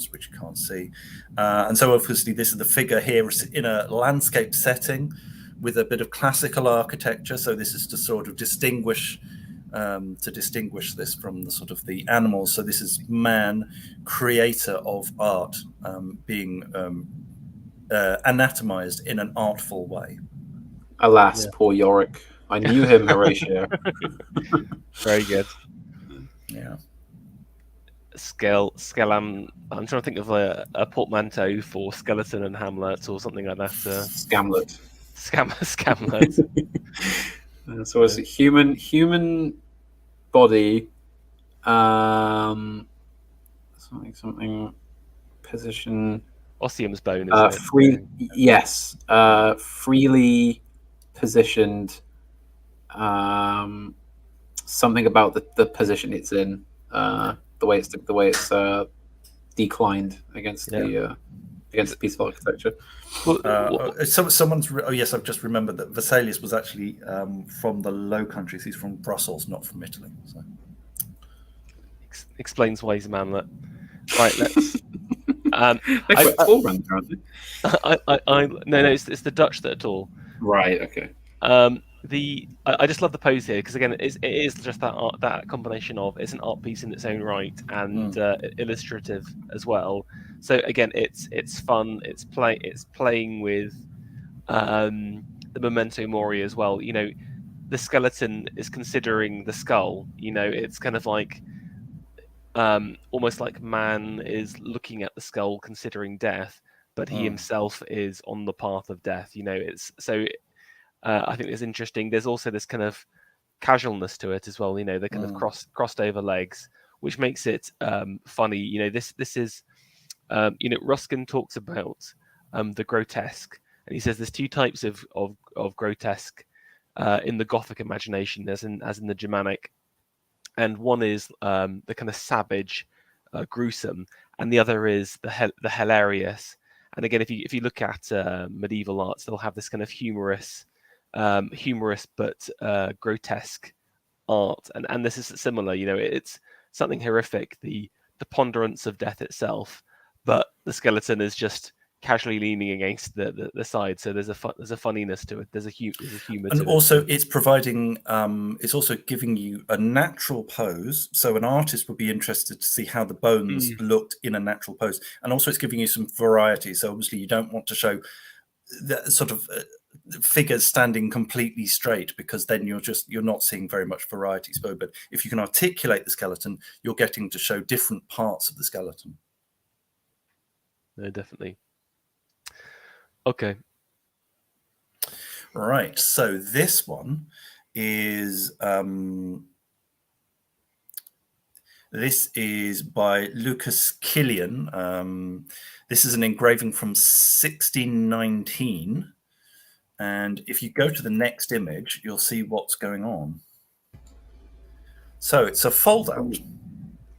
which you can't see. And so obviously this is the figure here in a landscape setting with a bit of classical architecture. So this is to sort of distinguish this from the sort of the animals. So this is man, creator of art, being anatomized in an artful way. Alas, poor Yorick. I knew him, Horatio. Very good. Yeah. I'm trying to think of a portmanteau for skeleton and Hamlet or something like that. Scamlet. Scamlet. So it's a human body, something position. Osseum's bone. Is freely positioned. Something about the position it's in, the way it's declined against the piece of architecture. Yes, I've just remembered that Versailles was actually from the Low Countries. He's from Brussels, not from Italy. So. Explains why he's a manlet. Right, let's. No, it's the Dutch that are tall. Right. Okay. I just love the pose here because again it is just that combination of it's an art piece in its own right and illustrative as well. So again it's fun. It's playing with the memento mori as well. You know, the skeleton is considering the skull. You know, it's kind of like almost like man is looking at the skull considering death, but he himself is on the path of death. You know, it's so. I think it's interesting. There's also this kind of casualness to it as well. You know, the kind of crossed over legs, which makes it funny. You know, this is you know, Ruskin talks about the grotesque, and he says there's two types of grotesque in the Gothic imagination, as in the Germanic, and one is the kind of savage, gruesome, and the other is the hilarious. And again, if you look at medieval arts, they'll have this kind of humorous but grotesque art, and this is similar. You know, it's something horrific, the ponderance of death itself, but the skeleton is just casually leaning against the side. So there's a funniness to it. There's a humor and to also it. it's providing it's also giving you a natural pose. So an artist would be interested to see how the bones looked in a natural pose, and also it's giving you some variety. So obviously you don't want to show the sort of figures standing completely straight, because then you're not seeing very much variety. So, but if you can articulate the skeleton, you're getting to show different parts of the skeleton. No, definitely. Okay. Right. So this one is by Lucas Killian. This is an engraving from 1619. And if you go to the next image, you'll see what's going on. So it's a fold out.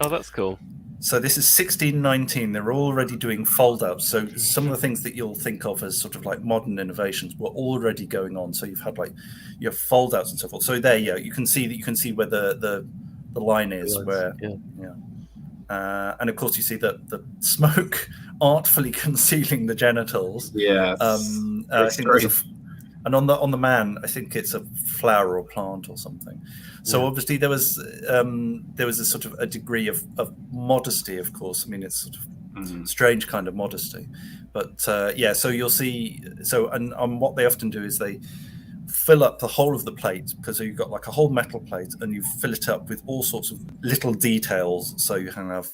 Oh, that's cool. So this is 1619. They're already doing fold outs. So some of the things that you'll think of as sort of like modern innovations were already going on. So you've had like your fold outs and so forth. So there, yeah, you can see where the line is, where and of course you see that the smoke artfully concealing the genitals. Yeah. I think and on the man, I think it's a flower or plant or something. So obviously there was a sort of a degree of modesty, of course. I mean, it's sort of strange kind of modesty, but so you'll see. So and what they often do is they fill up the whole of the plate, because you've got like a whole metal plate, and you fill it up with all sorts of little details. So you have,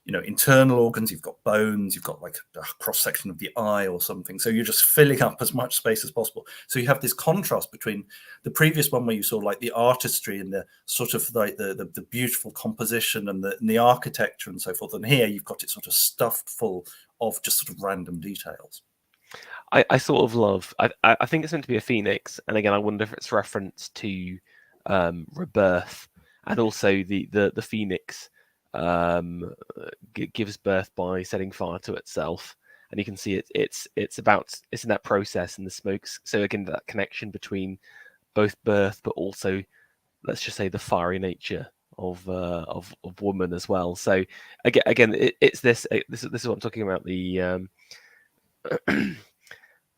you know, internal organs, you've got bones, you've got like a cross section of the eye or something. So you're just filling up as much space as possible. So you have this contrast between the previous one where you saw like the artistry and the sort of like the beautiful composition and the architecture and so forth. And here you've got it sort of stuffed full of just sort of random details. I sort of love. I think it's meant to be a phoenix, and again, I wonder if it's reference to rebirth, and also the phoenix gives birth by setting fire to itself, and you can see it's in that process and the smokes. So again, that connection between both birth, but also, let's just say, the fiery nature of woman as well. So again, it's this is what I'm talking about, the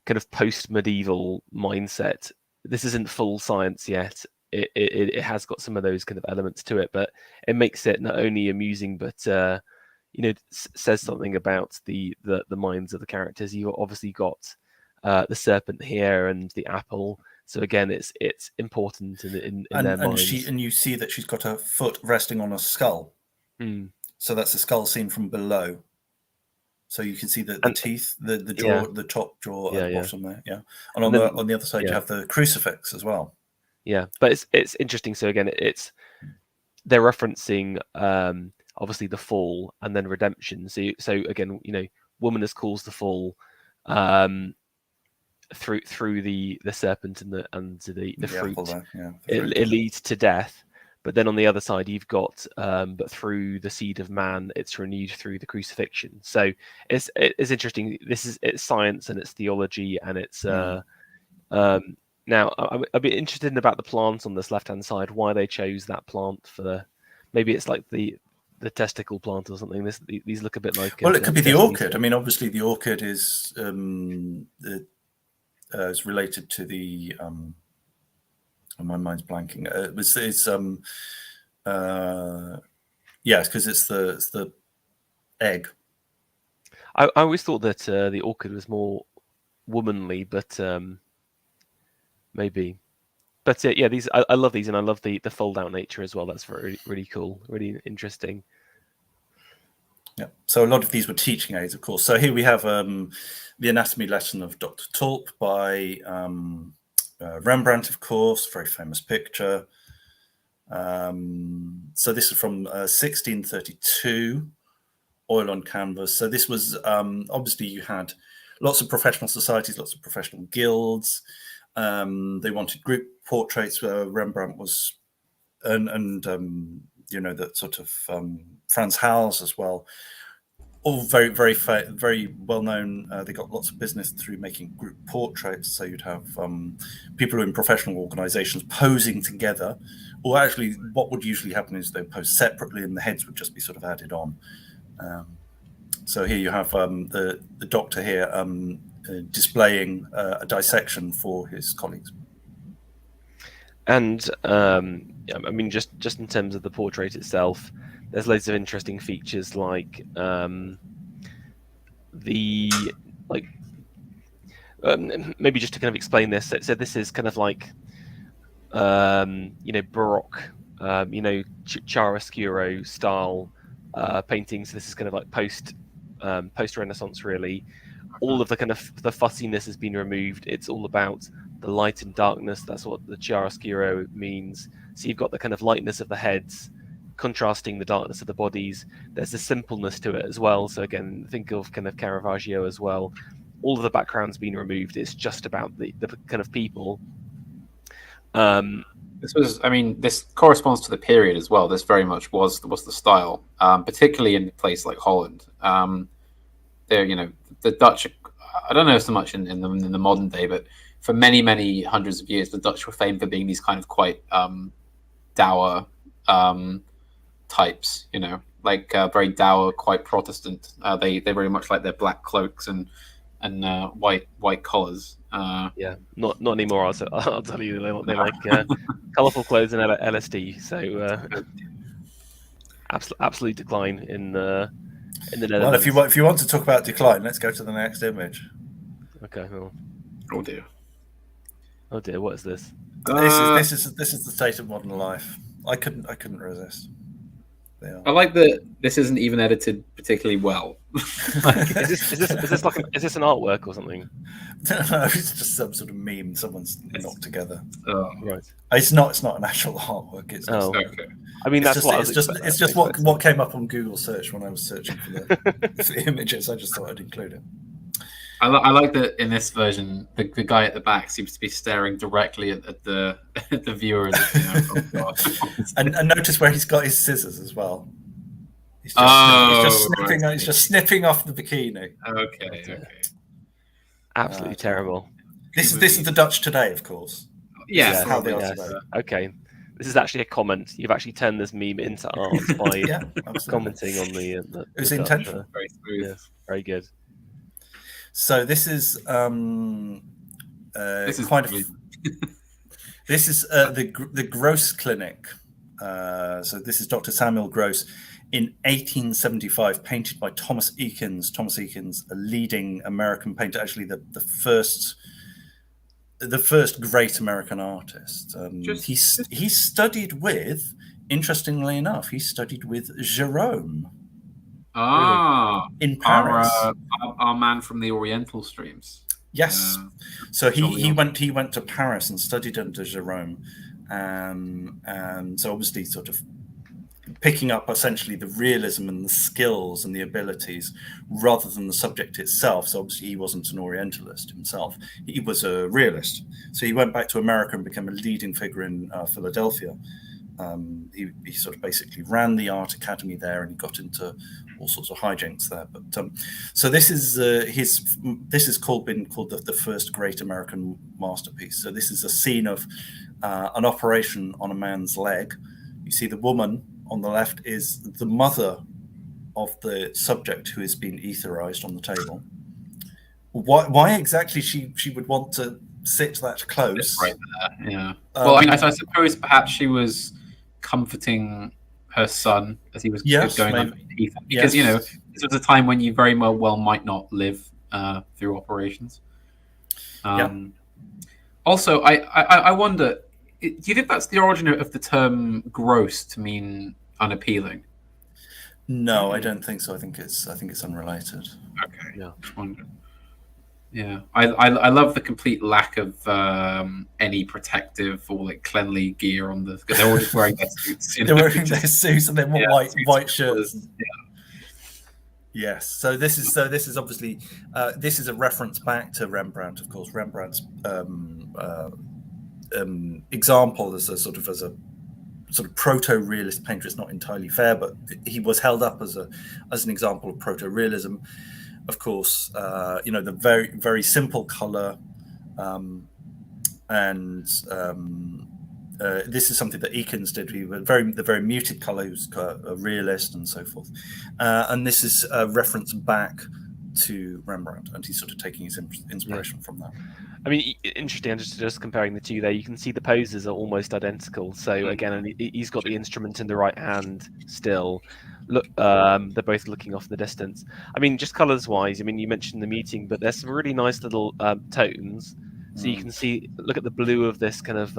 kind of post-medieval mindset. This isn't full science yet. It has got some of those kind of elements to it, but it makes it not only amusing, but says something about the minds of the characters. You've obviously got the serpent here and the apple. So again, it's important in their minds. And you see that she's got her foot resting on a skull. So that's a skull seen from below. So you can see the teeth, the jaw, the top jaw at the bottom there, And on the other side, you have the crucifix as well. Yeah, but it's interesting. So again, they're referencing obviously the fall and then redemption. So again, you know, woman has caused the fall through the serpent and the fruit. It leads to death. But then on the other side, you've got, but through the seed of man, it's renewed through the crucifixion. So it's interesting. It's science and it's theology, and it's now I'd be interested in about the plant on this left-hand side. Why they chose that plant for? Maybe it's like the testicle plant or something. These look a bit like. Well, it could be the orchid. I mean, obviously the orchid is related to the. My mind's blanking. Yes, because it's the egg. I always thought that the orchid was more womanly, but maybe. But yeah, these I love these, and I love the fold out nature as well. That's really cool, really interesting. Yeah. So a lot of these were teaching aids, of course. So here we have the anatomy lesson of Dr. Tulp by Rembrandt, of course, very famous picture. So this is from 1632, oil on canvas. So this was obviously you had lots of professional societies, lots of professional guilds. They wanted group portraits where Rembrandt was, and that sort of Frans Hals as well. All very well known. They got lots of business through making group portraits. So you'd have people in professional organisations posing together, or actually, what would usually happen is they pose separately, and the heads would just be sort of added on. So here you have the doctor here displaying a dissection for his colleagues. And I mean, just in terms of the portrait itself, there's loads of interesting features like maybe just to kind of explain this. So this is kind of like Baroque, chiaroscuro style painting. So this is kind of like post Renaissance, really. All of the kind of the fussiness has been removed. It's all about the light and darkness. That's what the chiaroscuro means. So you've got the kind of lightness of the heads contrasting the darkness of the bodies. There's a simpleness to it as well. So again, think of kind of Caravaggio as well. All of the background's been removed. It's just about the kind of people. This corresponds to the period as well. This very much was the style, particularly in a place like Holland. The Dutch, I don't know so much in the modern day, but for many hundreds of years, the Dutch were famed for being these kind of quite dour types, very dour, quite Protestant. They very much like their black cloaks and white collars. Yeah, not anymore. I'll tell you, they like colourful clothes and LSD. So absolute decline in the Netherlands. Well, if you want to talk about decline, let's go to the next image. Okay. Well. Oh dear. What is this? This is the state of modern life. I couldn't resist. I like that this isn't even edited particularly well. Is this an artwork or something? No, it's just some sort of meme someone's knocked together. Oh, right. It's not an actual artwork. It's just, okay. I mean, it's just what came up on Google search when I was searching for the images. I just thought I'd include it. I like that in this version, the guy at the back seems to be staring directly at the viewer. And notice where he's got his scissors as well. He's just snipping off the bikini. Okay. Absolutely terrible. This is the Dutch today, of course. Yeah, how they are today. Okay. This is actually a comment. You've actually turned this meme into art by commenting on the it was intentional. Very smooth. Yes, very good. So this is the Gross Clinic. So this is Dr. Samuel Gross in 1875, painted by Thomas Eakins. Thomas Eakins, a leading American painter, actually the first great American artist. He studied with, interestingly enough, Gérôme. In Paris, our man from the Oriental streams. Yes, so he went to Paris and studied under Gérôme, and so obviously sort of picking up essentially the realism and the skills and the abilities rather than the subject itself. So obviously he wasn't an Orientalist himself; he was a realist. So he went back to America and became a leading figure in Philadelphia. He sort of basically ran the art academy there, and he got into all sorts of hijinks there. But so this is been called the first great American masterpiece. So this is a scene of an operation on a man's leg. You see the woman on the left is the mother of the subject who has been etherized on the table. Why exactly she would want to sit that close. Right there, yeah. Well, I mean, I suppose perhaps she was comforting her son as he was going under teeth, because you know this was a time when you very well might not live through operations. Also, I wonder, do you think that's the origin of the term "gross" to mean unappealing? No, I don't think so. I think it's unrelated. Okay. Yeah. Just wondering. Yeah, I love the complete lack of any protective or like cleanly gear on the. They're all just wearing their suits. They're wearing their suits and then white shirts. Yes. So this is obviously this is a reference back to Rembrandt, of course. Rembrandt's example as a sort of proto-realist painter is not entirely fair, but he was held up as an example of proto-realism. Of course, the very, very simple color, and this is something that Eakins did. The very muted color, he was a realist and so forth. And this is a reference back to Rembrandt, and he's sort of taking his inspiration from that. I mean, interesting. Just comparing the two there, you can see the poses are almost identical. So again, he's got the instrument in the right hand still. Look, they're both looking off in the distance. I mean, just colours-wise, I mean, you mentioned the muting, but there's some really nice little tones. So you can see, look at the blue of this kind of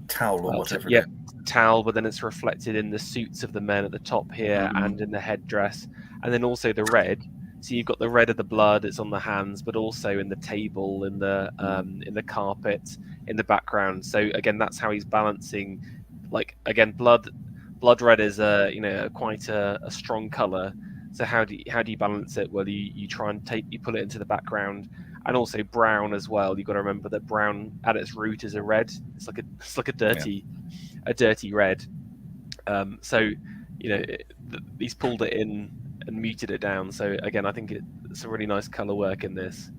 towel or whatever. Yeah, towel, but then it's reflected in the suits of the men at the top here and in the headdress, and then also the red. So you've got the red of the blood; it's on the hands, but also in the table, in the carpet, in the background. So again, that's how he's balancing. Like again, blood red is quite a strong color. So how do you balance it? Well, you try and pull it into the background, and also brown as well. You've got to remember that brown at its root is a red. It's like a dirty red. So he's pulled it in and muted it down. So again, I think it's a really nice color work in this.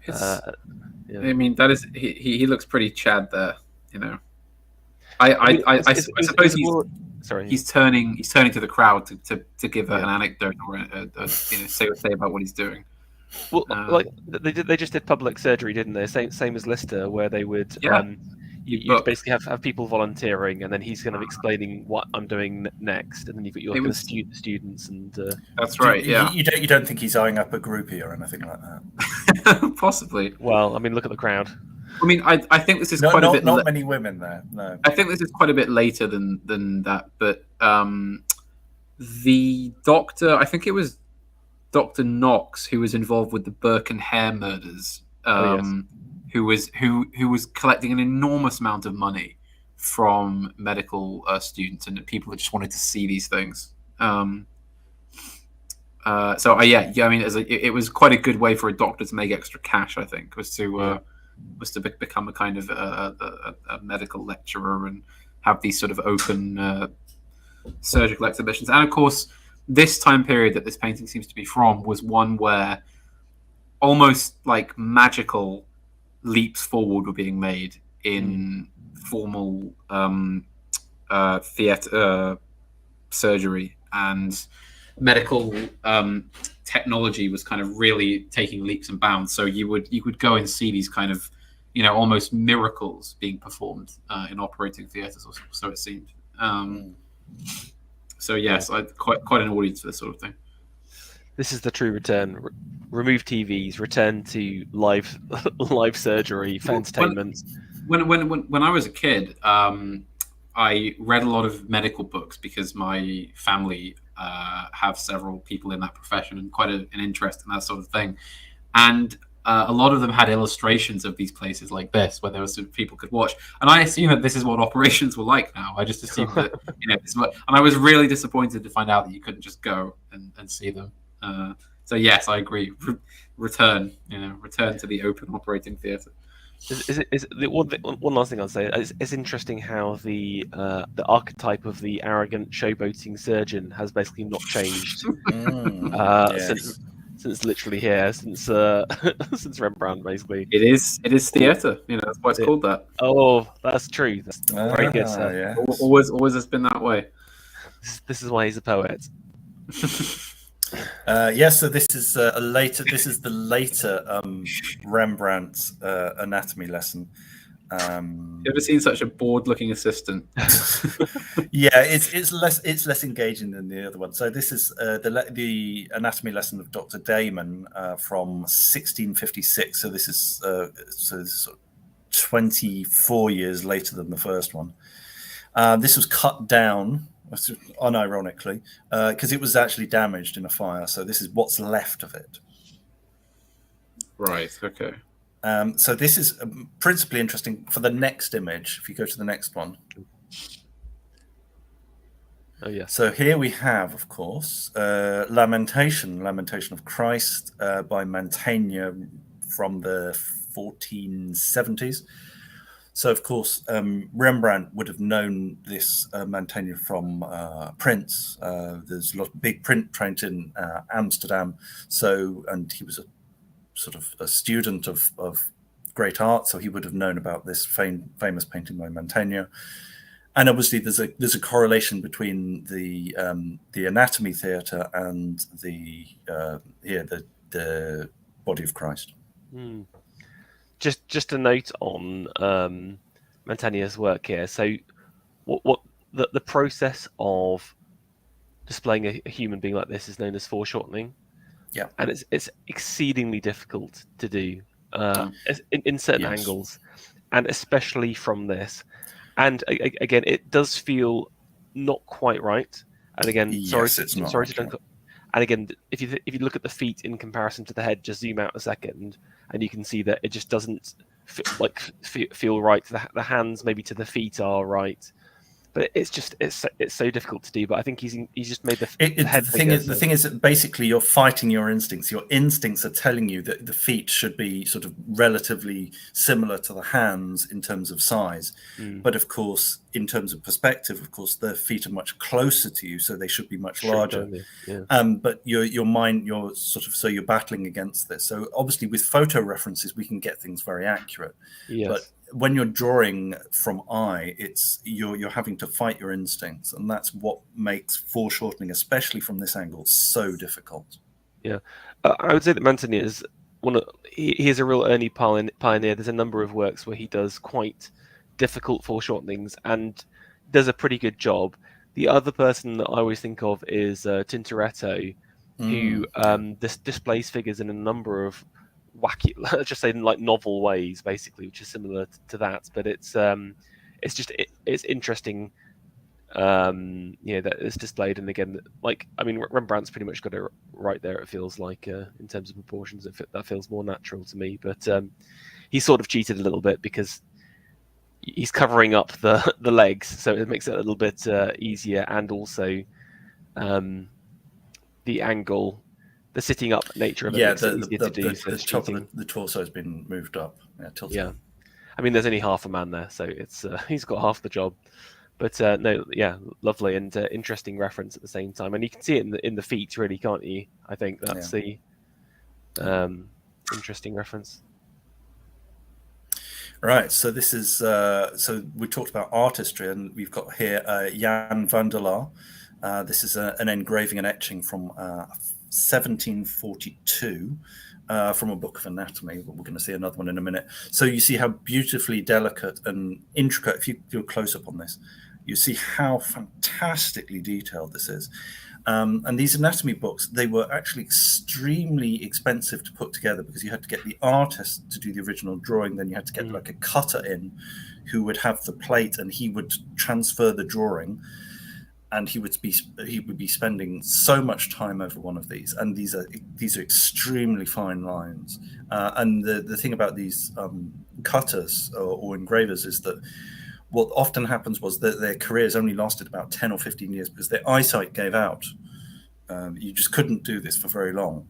I mean, that is he looks pretty Chad there. I suppose he's turning to the crowd to give an anecdote or say about what he's doing. Well, like they just did public surgery, didn't they? Same as Lister, where they would you basically have people volunteering, and then he's kind of explaining what I'm doing next, and then you've got your students and. That's right. You don't think he's eyeing up a groupie or anything like that? Possibly. Well, I mean, look at the crowd. I mean, I think this is quite a bit. Not many women there. No. I think this is quite a bit later than that, but the doctor, I think it was Dr. Knox, who was involved with the Burke and Hare murders, who was collecting an enormous amount of money from medical students and people that just wanted to see these things. I mean, it was quite a good way for a doctor to make extra cash. I think was to become a kind of a medical lecturer and have these sort of open surgical exhibitions. And of course, this time period that this painting seems to be from was one where almost like magical leaps forward were being made in formal theatre surgery, and medical technology was kind of really taking leaps and bounds. So you would go and see these kind of almost miracles being performed in operating theatres, or so it seemed. So yes, I quite an audience for this sort of thing. This is the true return. Remove TVs, return to live surgery for entertainment. When I was a kid, I read a lot of medical books because my family have several people in that profession and quite an interest in that sort of thing. And a lot of them had illustrations of these places like this, where there was people could watch. And I assume that this is what operations were like now. I just assumed that, and I was really disappointed to find out that you couldn't just go and see them. So yes, I agree. Return to the open operating theatre. One last thing I'll say is it's interesting how the archetype of the arrogant showboating surgeon has basically not changed since literally here, since Rembrandt basically. It is theatre. That's why it's called that. Oh, that's true. That's very good. Always has been that way. This is why he's a poet. Yes, so this is a later. This is the later Rembrandt anatomy lesson. You ever seen such a bored-looking assistant? Yeah, it's less engaging than the other one. So this is the anatomy lesson of Dr. Damon from 1656. So this is this is 24 years later than the first one. This was cut down, unironically, because it was actually damaged in a fire. So this is what's left of it. Right. Okay. So this is principally interesting for the next image. If you go to the next one. Oh yeah. So here we have, of course, Lamentation of Christ by Mantegna from the 1470s. So, of course, Rembrandt would have known this Mantegna from prints. There's a lot of big print print in Amsterdam. So, and he was a sort of a student of great art, so he would have known about this famous painting by Mantegna. And obviously, there's a correlation between the anatomy theatre and the body of Christ. Mm. Just a note on Mantegna's work here. So, what the process of displaying a human being like this is known as foreshortening. Yeah, and it's exceedingly difficult to do in certain angles, and especially from this. And again, it does feel not quite right. And again, sorry to dunk. And again, if you look at the feet in comparison to the head, just zoom out a second, and you can see that it just doesn't feel right. The hands maybe to the feet are right, but it's so difficult to do. But I think he's just made the head. The thing is that basically you're fighting your instincts. Your instincts are telling you that the feet should be sort of relatively similar to the hands in terms of size. But of course, in terms of perspective, of course, the feet are much closer to you, so they should be much larger. But your mind, you're battling against this. So obviously, with photo references, we can get things very accurate. Yes. But when you're drawing from eye, it's you're having to fight your instincts, and that's what makes foreshortening, especially from this angle, so difficult. Yeah, I would say that Mantegna is he is a real early pioneer. There's a number of works where he does quite difficult foreshortenings and does a pretty good job. The other person that I always think of is Tintoretto, who displays figures in a number of wacky, let's just say like novel ways, basically, which is similar to that. But it's interesting, that it's displayed. And again, like, I mean, Rembrandt's pretty much got it right there. It feels like in terms of proportions, that feels more natural to me. But he sort of cheated a little bit because he's covering up the legs, so it makes it a little bit easier, and also the angle. The sitting up nature of it makes it easier to do. The top of the torso has been moved up. Tilted. Yeah, I mean, there's only half a man there, so it's he's got half the job. But lovely and interesting reference at the same time, and you can see it in the feet, really, can't you? I think that's the interesting reference. Right, so this is so we talked about artistry, and we've got here Jan van der Laar. This is an engraving and etching from 1742 from a book of anatomy, but we're going to see another one in a minute. So you see how beautifully delicate and intricate, if you do a close-up on this, you see how fantastically detailed this is. And these anatomy books, they were actually extremely expensive to put together because you had to get the artist to do the original drawing, then you had to get like a cutter in who would have the plate, and he would transfer the drawing. And he would be spending so much time over one of these, and these are extremely fine lines. And the thing about these cutters or engravers is that what often happens was that their careers only lasted about 10 or 15 years because their eyesight gave out. You just couldn't do this for very long.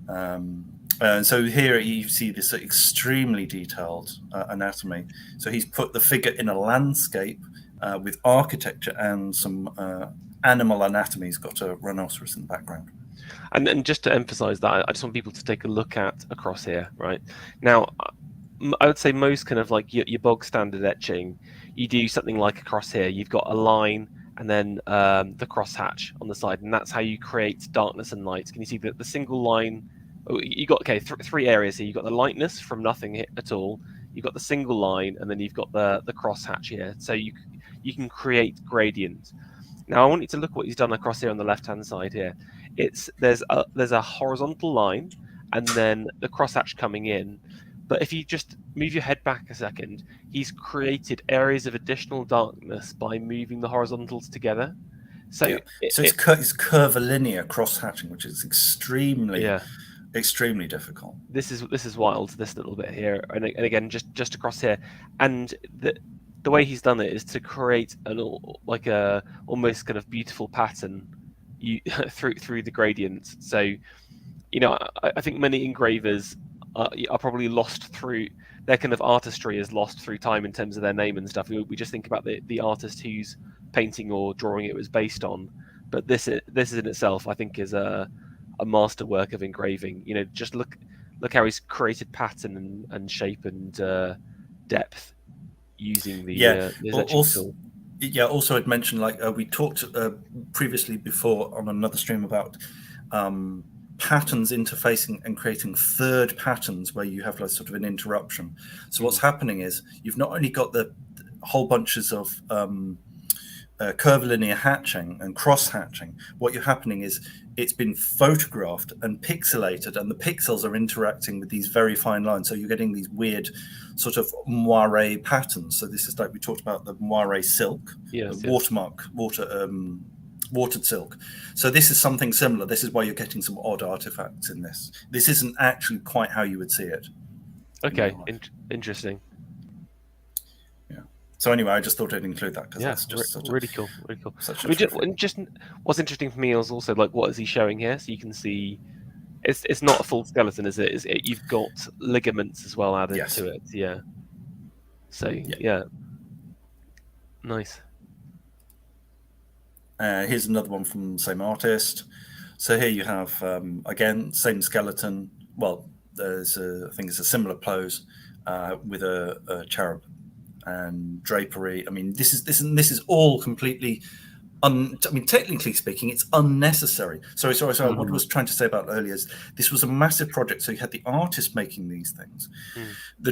And so here you see this extremely detailed anatomy. So he's put the figure in a landscape with architecture and some animal anatomy. He's got a rhinoceros in the background. And just to emphasize that, I just want people to take a look at across here, right? Now, I would say most kind of like your bog standard etching, you do something like across here. You've got a line and then the crosshatch on the side, and that's how you create darkness and light. Can you see that the single line? Oh, you got three areas here. You've got the lightness from nothing at all. You've got the single line, and then you've got the crosshatch here. So you can create gradient. Now I want you to look what he's done across here on the left-hand side here. There's a horizontal line, and then the crosshatch coming in. But if you just move your head back a second, he's created areas of additional darkness by moving the horizontals together. So it's curvilinear cross-hatching, which is extremely difficult. This is wild. This little bit here, and again, just across here, and the way he's done it is to create a almost kind of beautiful pattern through the gradient. So, I think many engravers are probably lost through their kind of artistry is lost through time in terms of their name and stuff. We just think about the artist whose painting or drawing it was based on, but this in itself, I think, is a masterwork of engraving. Just look how he's created pattern and shape and depth using the etching tool. Yeah, also I'd mentioned, like we talked previously before on another stream about patterns interfacing and creating third patterns where you have like sort of an interruption. So what's happening is you've not only got the whole bunches of curvilinear hatching and cross hatching. What you're happening is it's been photographed and pixelated, and the pixels are interacting with these very fine lines. So you're getting these weird sort of moire patterns. So this is like we talked about the moire silk, watered silk. So this is something similar. This is why you're getting some odd artifacts in this. This isn't actually quite how you would see it. Okay, interesting. So anyway, I just thought I'd include that because that's just really cool. Really cool. Just what's interesting for me is also like what is he showing here? So you can see it's not a full skeleton, is it? You've got ligaments as well added to it. Yeah. So nice. Here's another one from the same artist. So here you have again same skeleton. Well, I think it's a similar pose with a cherub and drapery. I mean, this is all completely. Technically speaking, it's unnecessary. Sorry. What I was trying to say about earlier is this was a massive project. So you had the artist making these things,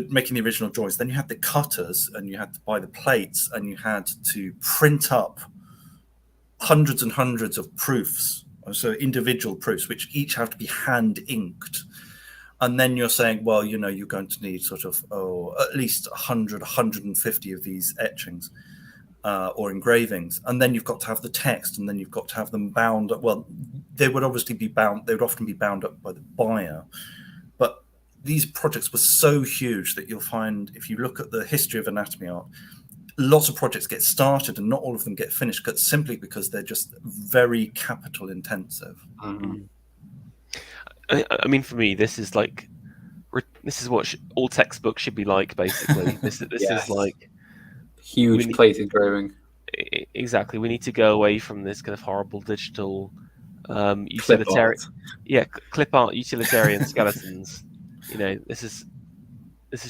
making the original drawings. Then you had the cutters, and you had to buy the plates, and you had to print up hundreds and hundreds of proofs. So individual proofs, which each have to be hand inked. And then you're saying, well, you're going to need sort of at least 100, 150 of these etchings or engravings. And then you've got to have the text, and then you've got to have them bound up. Well, they would obviously be bound. They would often be bound up by the buyer. But these projects were so huge that you'll find, if you look at the history of anatomy art, lots of projects get started and not all of them get finished, simply because they're just very capital intensive. Mm-hmm. I mean, for me, this is what all textbooks should be like. Basically, this is like huge plate engraving. Exactly. We need to go away from this kind of horrible digital utilitarian, clip art utilitarian skeletons. This is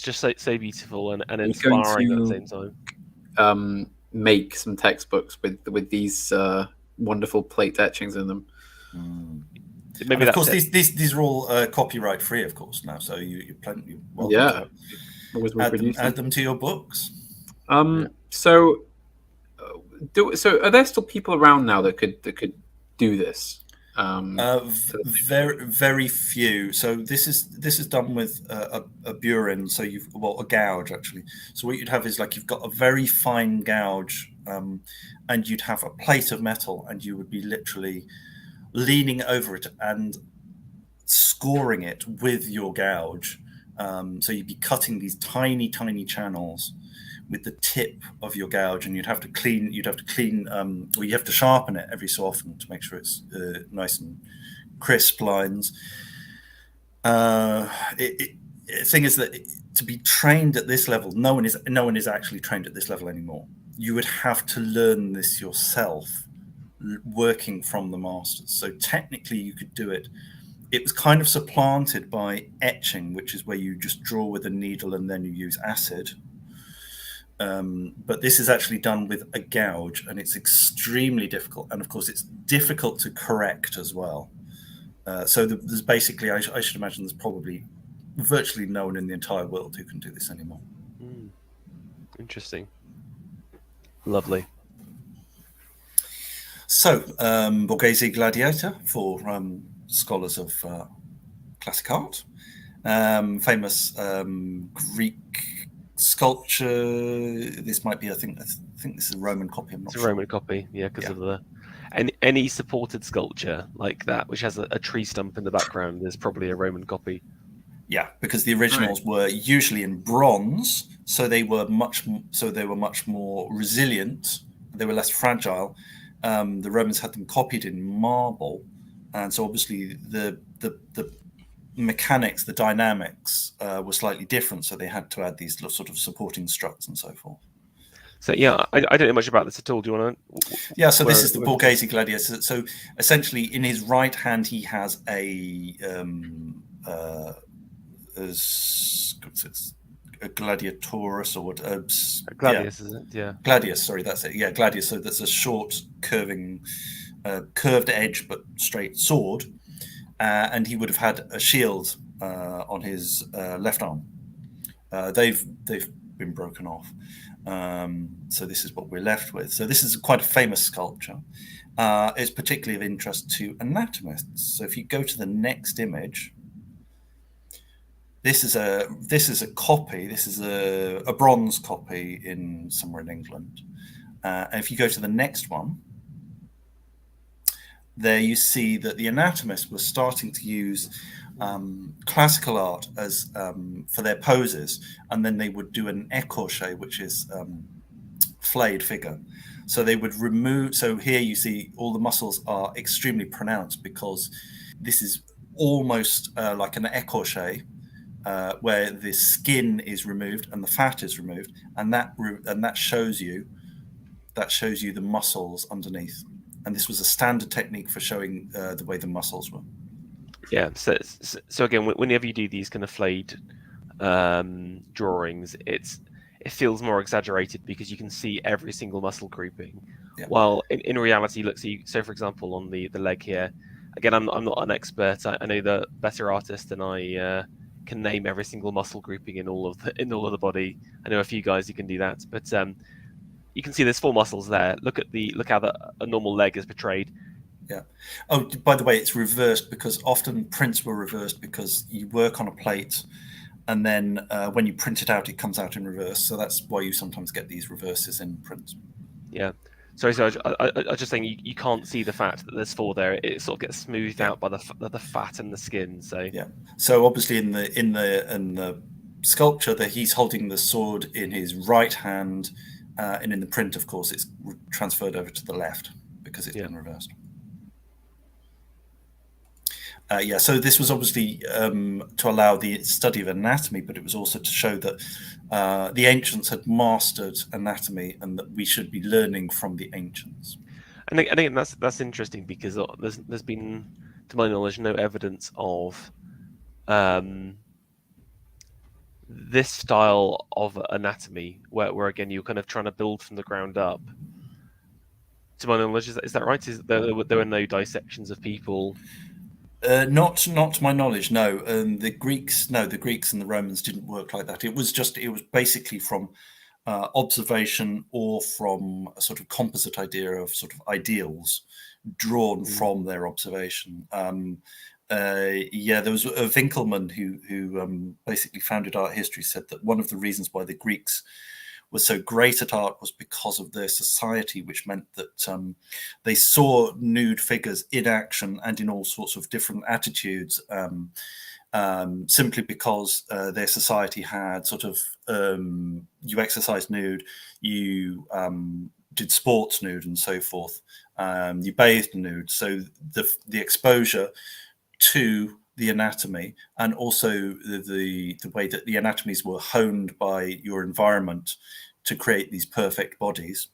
just so beautiful and inspiring at the same time. Make some textbooks with these wonderful plate etchings in them. Maybe and of course, these are all copyright free, of course, now. So you're welcome to add them to your books. So are there still people around now that could do this? Very, very few. So this is done with a burin. So a gouge actually. So what you'd have is like you've got a very fine gouge, and you'd have a plate of metal, and you would be literally leaning over it and scoring it with your gouge. So you'd be cutting these tiny, tiny channels with the tip of your gouge, and you'd have to clean, or you have to sharpen it every so often to make sure it's nice and crisp lines. The thing is that to be trained at this level, no one is actually trained at this level anymore. You would have to learn this yourself, working from the masters. So technically you could do it. It was kind of supplanted by etching, which is where you just draw with a needle and then you use acid. But this is actually done with a gouge, and it's extremely difficult. And of course, it's difficult to correct as well. So there's basically, I should imagine, there's probably virtually no one in the entire world who can do this anymore. Interesting. Lovely. So, Bulgazi Gladiator for scholars of classic art. Famous Greek sculpture. This might be, I think this is a Roman copy. I'm not It's a sure. Roman copy, yeah, because of the any supported sculpture like that, which has a tree stump in the background, is probably a Roman copy. Yeah, because the originals were usually in bronze, so they were much more resilient. They were less fragile. The Romans had them copied in marble, and so obviously the mechanics, the dynamics were slightly different. So they had to add these sort of supporting struts and so forth. So yeah, I don't know much about this at all. Do you want to? Yeah, so this is the Bulgazi Gladius. So essentially, in his right hand, he has a gladiatorus, or Gladius, is it? Yeah. Gladius, sorry, that's it. Yeah, Gladius. So that's a short, curved edge but straight sword, and he would have had a shield on his left arm. They've been broken off. So this is what we're left with. So this is quite a famous sculpture. It's particularly of interest to anatomists. So if you go to the next image. This is a copy. This is a bronze copy in somewhere in England. And if you go to the next one, there you see that the anatomists were starting to use classical art as for their poses, and then they would do an écorché, which is flayed figure. So they would remove. So here you see all the muscles are extremely pronounced because this is almost like an écorché. Where the skin is removed and the fat is removed, and that shows you the muscles underneath. And this was a standard technique for showing the way the muscles were. Yeah. So again, whenever you do these kind of flayed drawings, it feels more exaggerated because you can see every single muscle grouping. Yeah. While in reality, so for example, on the leg here, again, I'm not an expert. I know the better artist than I. Can name every single muscle grouping in all of the body. I know a few guys who can do that, but you can see there's 4 muscles there. Look how a normal leg is portrayed. Yeah. Oh, by the way, it's reversed because often prints were reversed because you work on a plate, and then when you print it out, it comes out in reverse. So that's why you sometimes get these reverses in print. Yeah. Sorry, so I was just saying you can't see the fact that there's 4 there. It sort of gets smoothed out by the fat and the skin. So yeah. So obviously in the sculpture that he's holding the sword in his right hand, and in the print, of course, it's transferred over to the left because it's been reversed. So this was obviously to allow the study of anatomy, but it was also to show that the ancients had mastered anatomy and that we should be learning from the ancients. And again, that's interesting because there's been, to my knowledge, no evidence of this style of anatomy where again you're kind of trying to build from the ground up. To my knowledge, is that right? There were no dissections of people? Not to my knowledge, no. The Greeks and the Romans didn't work like that. It was basically from observation or from a sort of composite idea of sort of ideals drawn from their observation. There was a Winkelmann who basically founded art history, said that one of the reasons why the Greeks were so great at art was because of their society, which meant that they saw nude figures in action and in all sorts of different attitudes, simply because their society had sort of you exercised nude, you did sports nude and so forth, you bathed nude. So the exposure to the anatomy and also the way that the anatomies were honed by your environment to create these perfect bodies,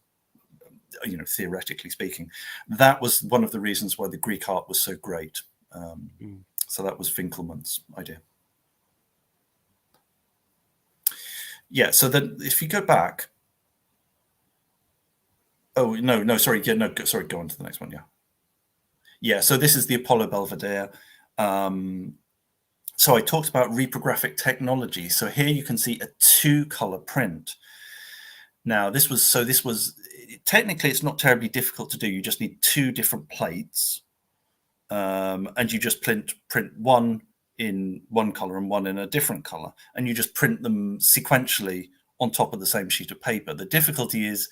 theoretically speaking, that was one of the reasons why the Greek art was so great. So that was Winkelmann's idea. Yeah, so then if you go back, Oh no, sorry, yeah, no, sorry. Go on to the next one. Yeah. So this is the Apollo Belvedere. So I talked about reprographic technology. So here you can see a 2-color print. Now this was technically it's not terribly difficult to do. You just need 2 different plates, and you just print one in one color and one in a different color, and you just print them sequentially on top of the same sheet of paper. The difficulty is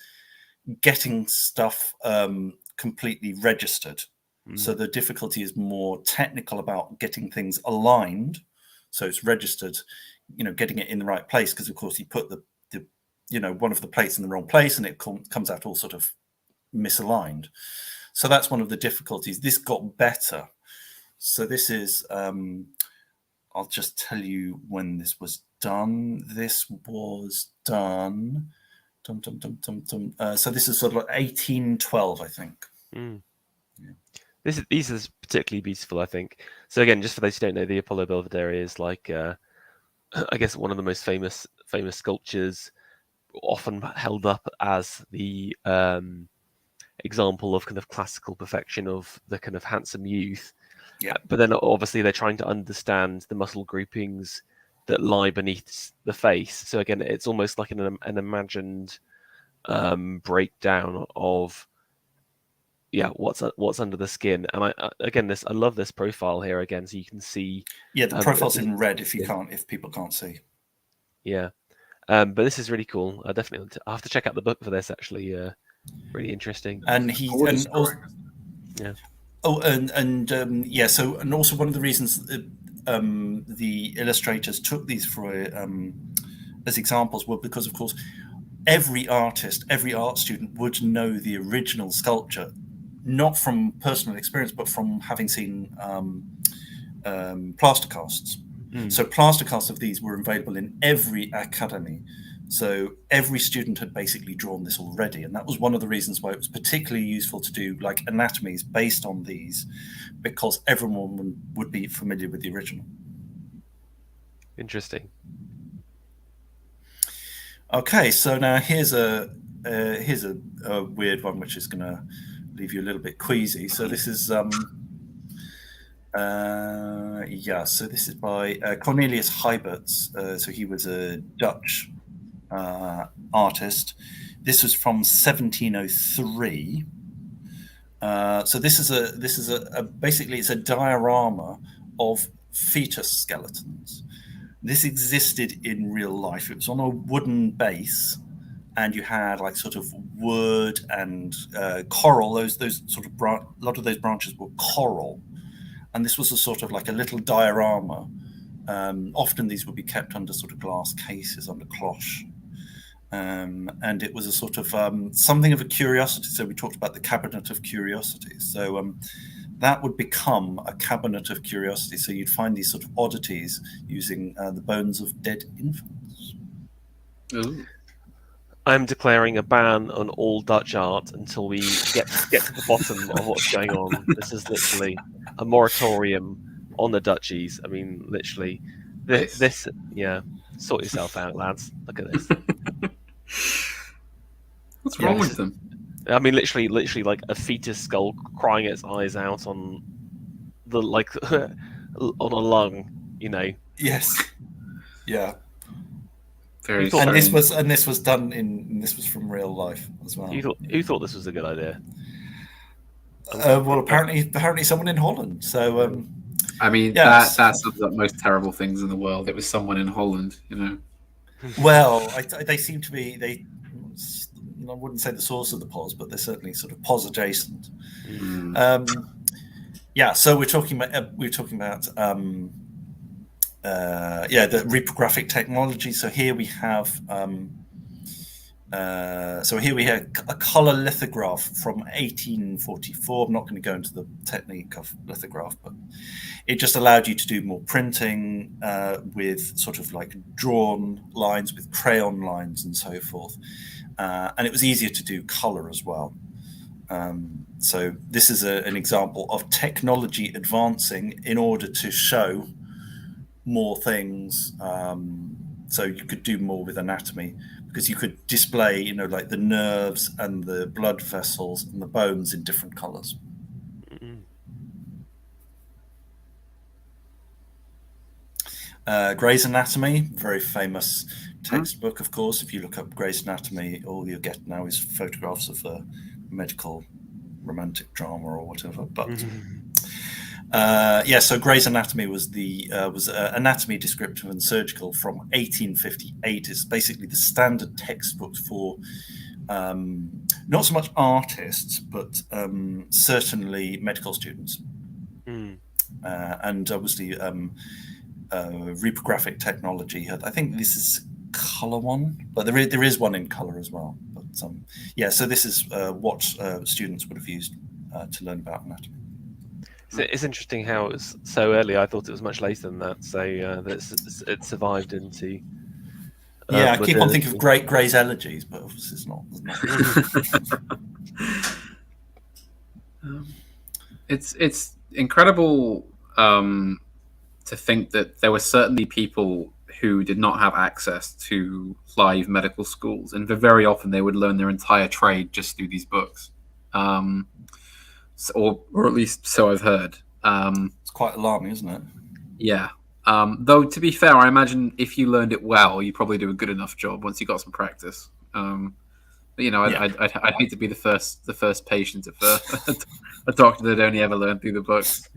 getting stuff completely registered. So the difficulty is more technical about getting things aligned, so it's registered, getting it in the right place, because of course you put the one of the plates in the wrong place and it comes out all sort of misaligned. So that's one of the difficulties. This got better. So this is I'll just tell you when this was done. This was done so this is sort of like 1812, I think. These are particularly beautiful, I think. So again, just for those who don't know, the Apollo Belvedere is like, I guess, one of the most famous sculptures, often held up as the example of kind of classical perfection of the kind of handsome youth. Yeah. But then obviously they're trying to understand the muscle groupings that lie beneath the face. So again, it's almost like an imagined breakdown of what's under the skin. And I love this profile here again, so you can see the profile's in red if people can't see. But this is really cool. I have to check out the book for this, actually. Really interesting. And also one of the reasons the illustrators took these for as examples were because, of course, every art student would know the original sculpture, not from personal experience, but from having seen plaster casts. So plaster casts of these were available in every academy. So every student had basically drawn this already. And that was one of the reasons why it was particularly useful to do like anatomies based on these, because everyone would be familiar with the original. Interesting. Okay, so now here's a weird one, which is going to leave you a little bit queasy. So this is so this is by Cornelius Heiberts. So he was a Dutch artist. This was from 1703. So this is a basically it's a diorama of fetus skeletons. This existed in real life. It was on a wooden base, and you had like sort of wood and coral. Those sort of a lot of those branches were coral, and this was a sort of like a little diorama. Often these would be kept under sort of glass cases under cloche, and it was a sort of something of a curiosity. So we talked about the cabinet of curiosities. So that would become a cabinet of curiosity. So you'd find these sort of oddities using the bones of dead infants. Ooh. I'm declaring a ban on all Dutch art until we get to the bottom of what's going on. This is literally a moratorium on the duchies. I mean, literally, this sort yourself out, lads. Look at this. What's wrong with them? I mean, literally, like a fetus skull crying its eyes out on the on a lung. Yes. Yeah. Very and this was done this was from real life as well. Who thought this was a good idea? Well, apparently someone in Holland. So I mean, that sums up most terrible things in the world. It was someone in Holland, Well, they seem to be I wouldn't say the source of the pos, but they're certainly sort of pos adjacent. So we're talking about the reprographic technology. So here we have a color lithograph from 1844. I'm not going to go into the technique of lithograph, but it just allowed you to do more printing with sort of like drawn lines, with crayon lines and so forth. And it was easier to do color as well. So this is an example of technology advancing in order to show more things. So you could do more with anatomy, because you could display, you know, like the nerves and the blood vessels and the bones in different colors. Gray's Anatomy, very famous textbook, of course. If you look up Gray's Anatomy, all you get now is photographs of a medical romantic drama or whatever. But so Gray's Anatomy was anatomy descriptive and surgical from 1858. It's basically the standard textbook for not so much artists, but certainly medical students, and obviously reprographic technology. I think this is color one, but there is one in color as well. But so this is what students would have used to learn about anatomy. So it's interesting how it was so early. I thought it was much later than that. So that it survived into. I keep on thinking of Gray's Elegies, but obviously it's not. It's incredible to think that there were certainly people who did not have access to live medical schools, and very often they would learn their entire trade just through these books, or at least so I've heard. It's quite alarming, isn't it? Yeah. Though to be fair, I imagine if you learned it well, you probably do a good enough job once you got some practice. But you know, I'd hate to be the first patient of a doctor that only ever learned through the books.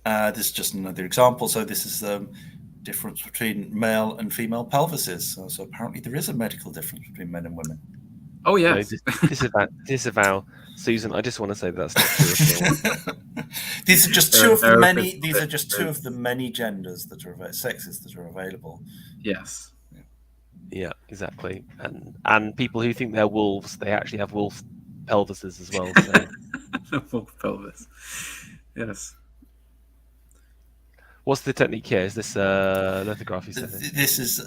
Yeah. This is just another example. So this is the difference between male and female pelvises. So apparently there is a medical difference between men and women. Oh yeah. No, disavow, Susan. I just want to say that's not true at all. These are just two of the many. These are just two of the many genders that are sexes that are available. Yes. Yeah, exactly. And people who think they're wolves, they actually have wolf pelvises as well. So. Wolf pelvis. Yes. What's the technique here? Is this lithography? This is.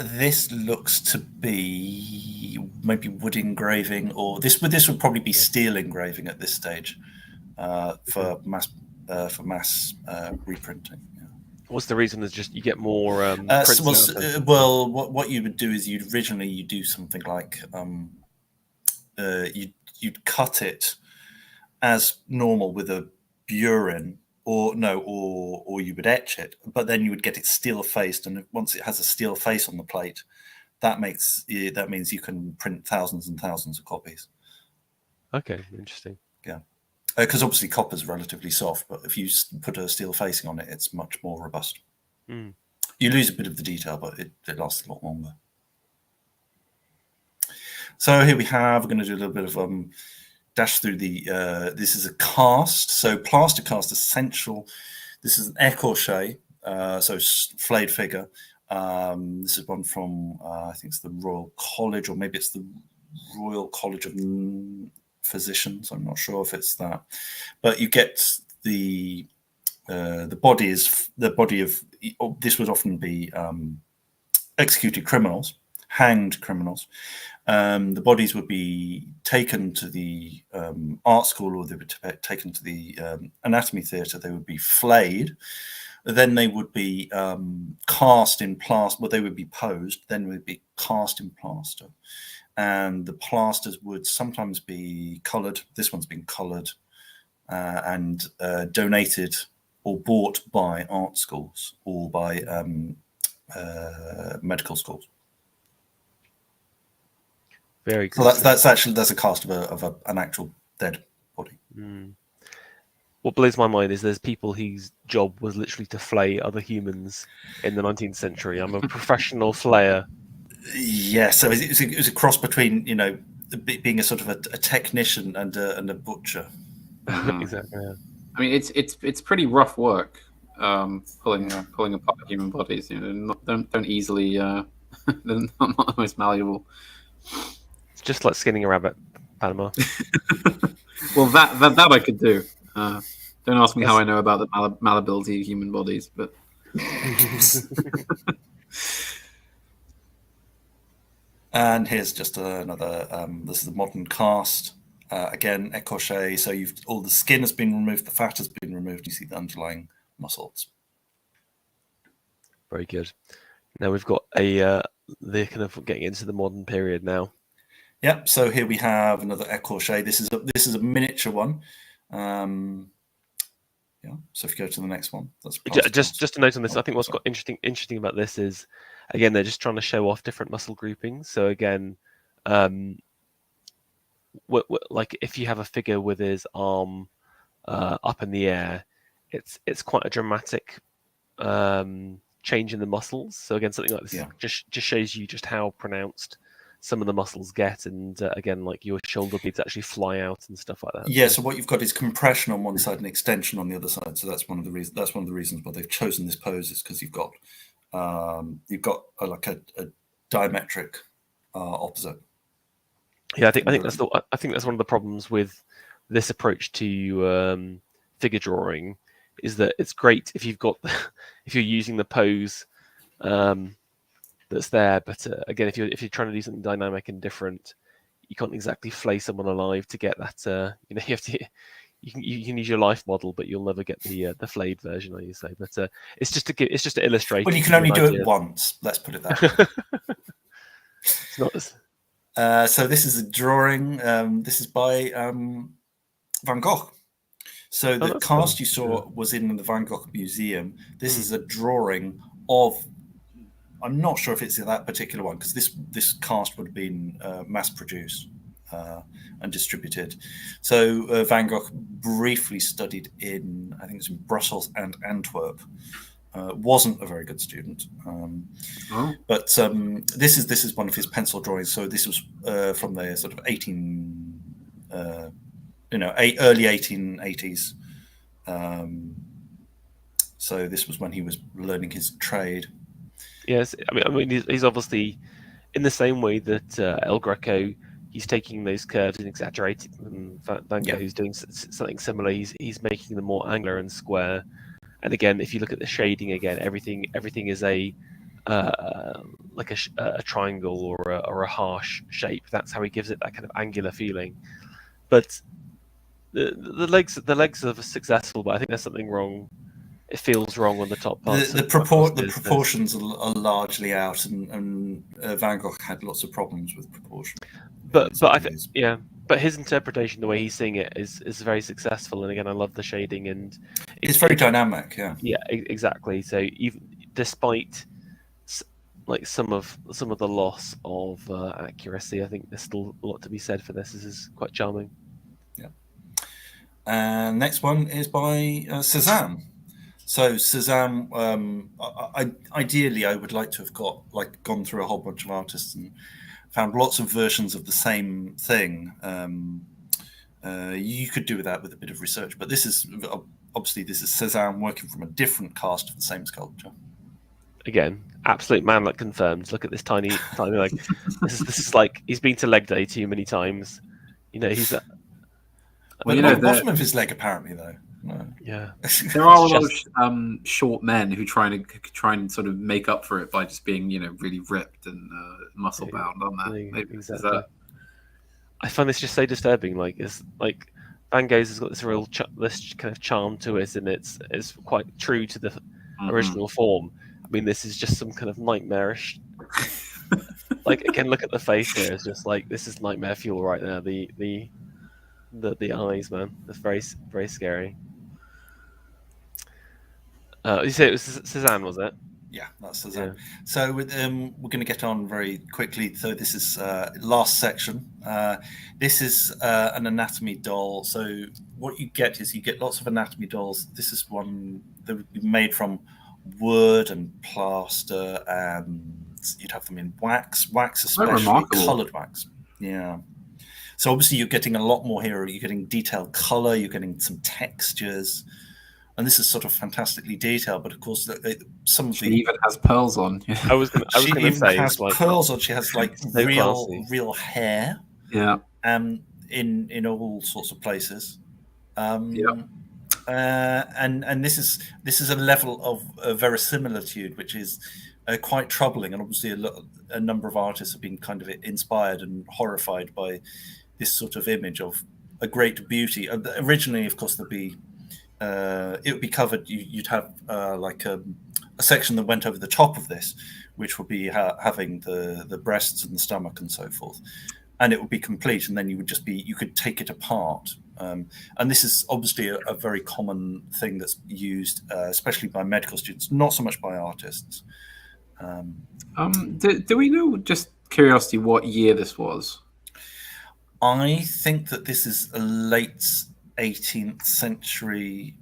This looks to be maybe wood engraving, or this would probably be steel engraving at this stage for mass reprinting. Yeah. What's the reason? Is just you get more. What you would do is you'd do something like you'd cut it as normal with a burin. Or you would etch it, but then you would get it steel faced, and once it has a steel face on the plate, that means you can print thousands and thousands of copies. Okay, interesting. Yeah, because obviously copper is relatively soft, but if you put a steel facing on it, it's much more robust. You lose a bit of the detail, but it lasts a lot longer. So here we're going to do a little bit of dash through the. This is a cast, so plaster cast essential. This is an écorché, so flayed figure. This is one from I think it's the Royal College, or maybe it's the Royal College of Physicians. I'm not sure if it's that, but you get the body is the body of. This would often be executed criminals, hanged criminals. The bodies would be taken to the art school, or they would be taken to the anatomy theatre. They would be flayed. Then they would be cast in plaster. Well, they would be posed. Then would be cast in plaster. And the plasters would sometimes be coloured. This one's been coloured and donated or bought by art schools or by medical schools. Very cool. So that's a cast of an actual dead body. What blows my mind is there's people whose job was literally to flay other humans in the 19th century. I'm a professional flayer. Yeah, so it was a cross between, you know, being a sort of a technician and a butcher. Exactly. Yeah. I mean, it's pretty rough work, pulling apart human bodies. You know, don't easily. They're not the most malleable. It's just like skinning a rabbit, Panama. Well, that I could do. Don't ask me how I know about the malleability of human bodies, but. And here's just another. This is a modern cast. Again, écorché. So all the skin has been removed, the fat has been removed. You see the underlying muscles. Very good. Now we've got the kind of getting into the modern period now. Yep. So here we have another écorché. This is a miniature one. Yeah. So if you go to the next one, that's just a note on this. I think what's got interesting about this is, again, they're just trying to show off different muscle groupings. So again, like if you have a figure with his arm up in the air, it's quite a dramatic change in the muscles. So again, something like this just shows you just how pronounced some of the muscles get, and again, like your shoulder blades actually fly out and stuff like that. Yeah. So what you've got is compression on one side and extension on the other side. So that's one of the reasons. That's one of the reasons why they've chosen this pose, is because you've got like a diametric opposite. Yeah, I think that's one of the problems with this approach to figure drawing, is that it's great if you're using the pose that's there, but again, if you're trying to do something dynamic and different, you can't exactly flay someone alive to get that. You have to. You can use your life model, but you'll never get the flayed version, I say. But it's just to illustrate. Well, you can only do it once. Let's put it that way. It's not as... So this is a drawing. This is by Van Gogh. So the cast you saw was in the Van Gogh Museum. This is a drawing of. I'm not sure if it's that particular one, because this cast would have been mass-produced and distributed. So Van Gogh briefly studied in, I think it's in Brussels and Antwerp. Wasn't a very good student, but this is one of his pencil drawings. So this was from the sort of early 1880s. So this was when he was learning his trade. Yes, I mean, he's obviously in the same way that El Greco, he's taking those curves and exaggerating them. Van Gogh, who's doing something similar. He's making them more angular and square. And again, if you look at the shading, again, everything is a like a triangle or a harsh shape. That's how he gives it that kind of angular feeling. But the legs are successful, but I think there's something wrong. It feels wrong on the top part. The proportions are largely out, and Van Gogh had lots of problems with proportion. But I think but his interpretation, the way he's seeing it, is very successful. And again, I love the shading, and it's very dynamic. Yeah, exactly. So even despite like some of the loss of accuracy, I think there's still a lot to be said for this. This is quite charming. Yeah. And next one is by Cézanne. So Cézanne, ideally, I would like to have gone through a whole bunch of artists and found lots of versions of the same thing. You could do that with a bit of research, but this is Cézanne working from a different cast of the same sculpture. Again, absolute man like confirmed. Look at this tiny leg. This is like he's been to leg day too many times. He's at the bottom of his leg, apparently, though. No. Yeah, there are a lot of short men who try and sort of make up for it by just being, really ripped and muscle bound, aren't they? Exactly. I find this just so disturbing. Like it's like Van Gogh's has got this real this kind of charm to it, and it's quite true to the original form. I mean, this is just some kind of nightmarish. Like again, look at the face here. It's just like this is nightmare fuel right there. The eyes, man. That's very, very scary. You say it was Cézanne, was it? Yeah, that's Cézanne. Yeah. So we're going to get on very quickly. So this is last section. This is an anatomy doll. So what you get is lots of anatomy dolls. This is one that would be made from wood and plaster, and you'd have them in wax especially coloured wax. Yeah. So obviously you're getting a lot more here. You're getting detailed colour. You're getting some textures. And this is sort of fantastically detailed, but of course, she even has pearls on. I was going to say, she has pearls on. She has like real hair. Yeah. In all sorts of places. And this is a level of verisimilitude which is quite troubling, and obviously a number of artists have been kind of inspired and horrified by this sort of image of a great beauty. Originally, of course, there'd be it would be covered. You'd have like a section that went over the top of this, which would be having the breasts and the stomach and so forth, and it would be complete. And then you could take it apart. And this is obviously a very common thing that's used, especially by medical students, not so much by artists. Do we know, just curiosity, what year this was? I think that this is a late 18th century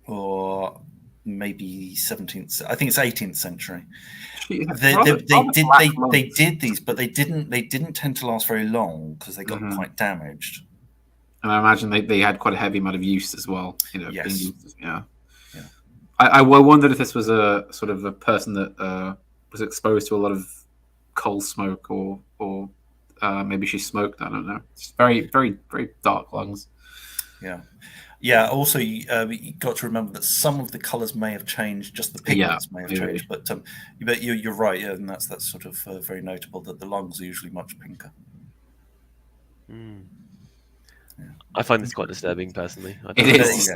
or maybe 17th. I think it's 18th century. They did these, but they didn't tend to last very long because they got quite damaged. And I imagine they had quite a heavy amount of use as well. Yes. Being used, yeah. I wondered if this was a sort of a person that was exposed to a lot of coal smoke, or maybe she smoked. I don't know. It's very, very, very dark lungs. Yeah. Also, you got to remember that some of the colours may have changed. Just the pigments may have changed. But you're right. Yeah, and that's sort of very notable that the lungs are usually much pinker. Mm. Yeah. I find this quite disturbing, personally. It is.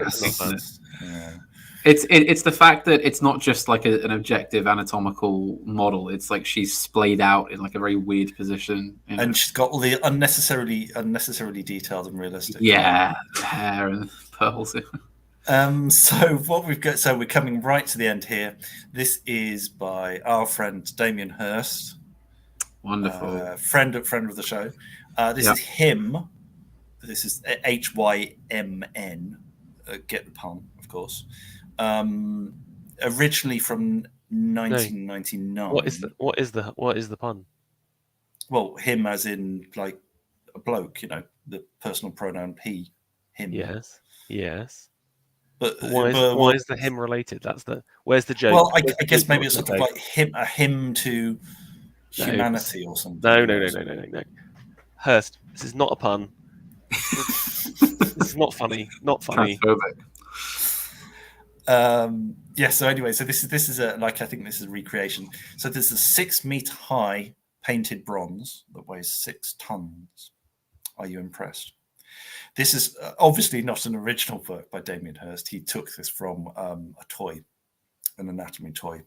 It's the fact that it's not just like an objective anatomical model. It's like she's splayed out in like a very weird position, and she's got all the unnecessarily detailed and realistic. Yeah, hair and pearls. So what we've got. So we're coming right to the end here. This is by our friend Damien Hirst. Wonderful friend of the show. This is him. This is Hymn. Get the pun, of course. Originally from 1999. No. What is the pun? Well, him as in like a bloke, the personal pronoun he, him. Yes. But why is the him related? Where's the joke? Well, I guess maybe it's sort of like a hymn to humanity or something. No. Hirst, this is not a pun. This is not funny. Not funny. So anyway, so this is I think this is a recreation. So there's a 6-meter high painted bronze that weighs 6 tons. Are you impressed? This is obviously not an original work by Damien Hirst. He took this from a toy, an anatomy toy.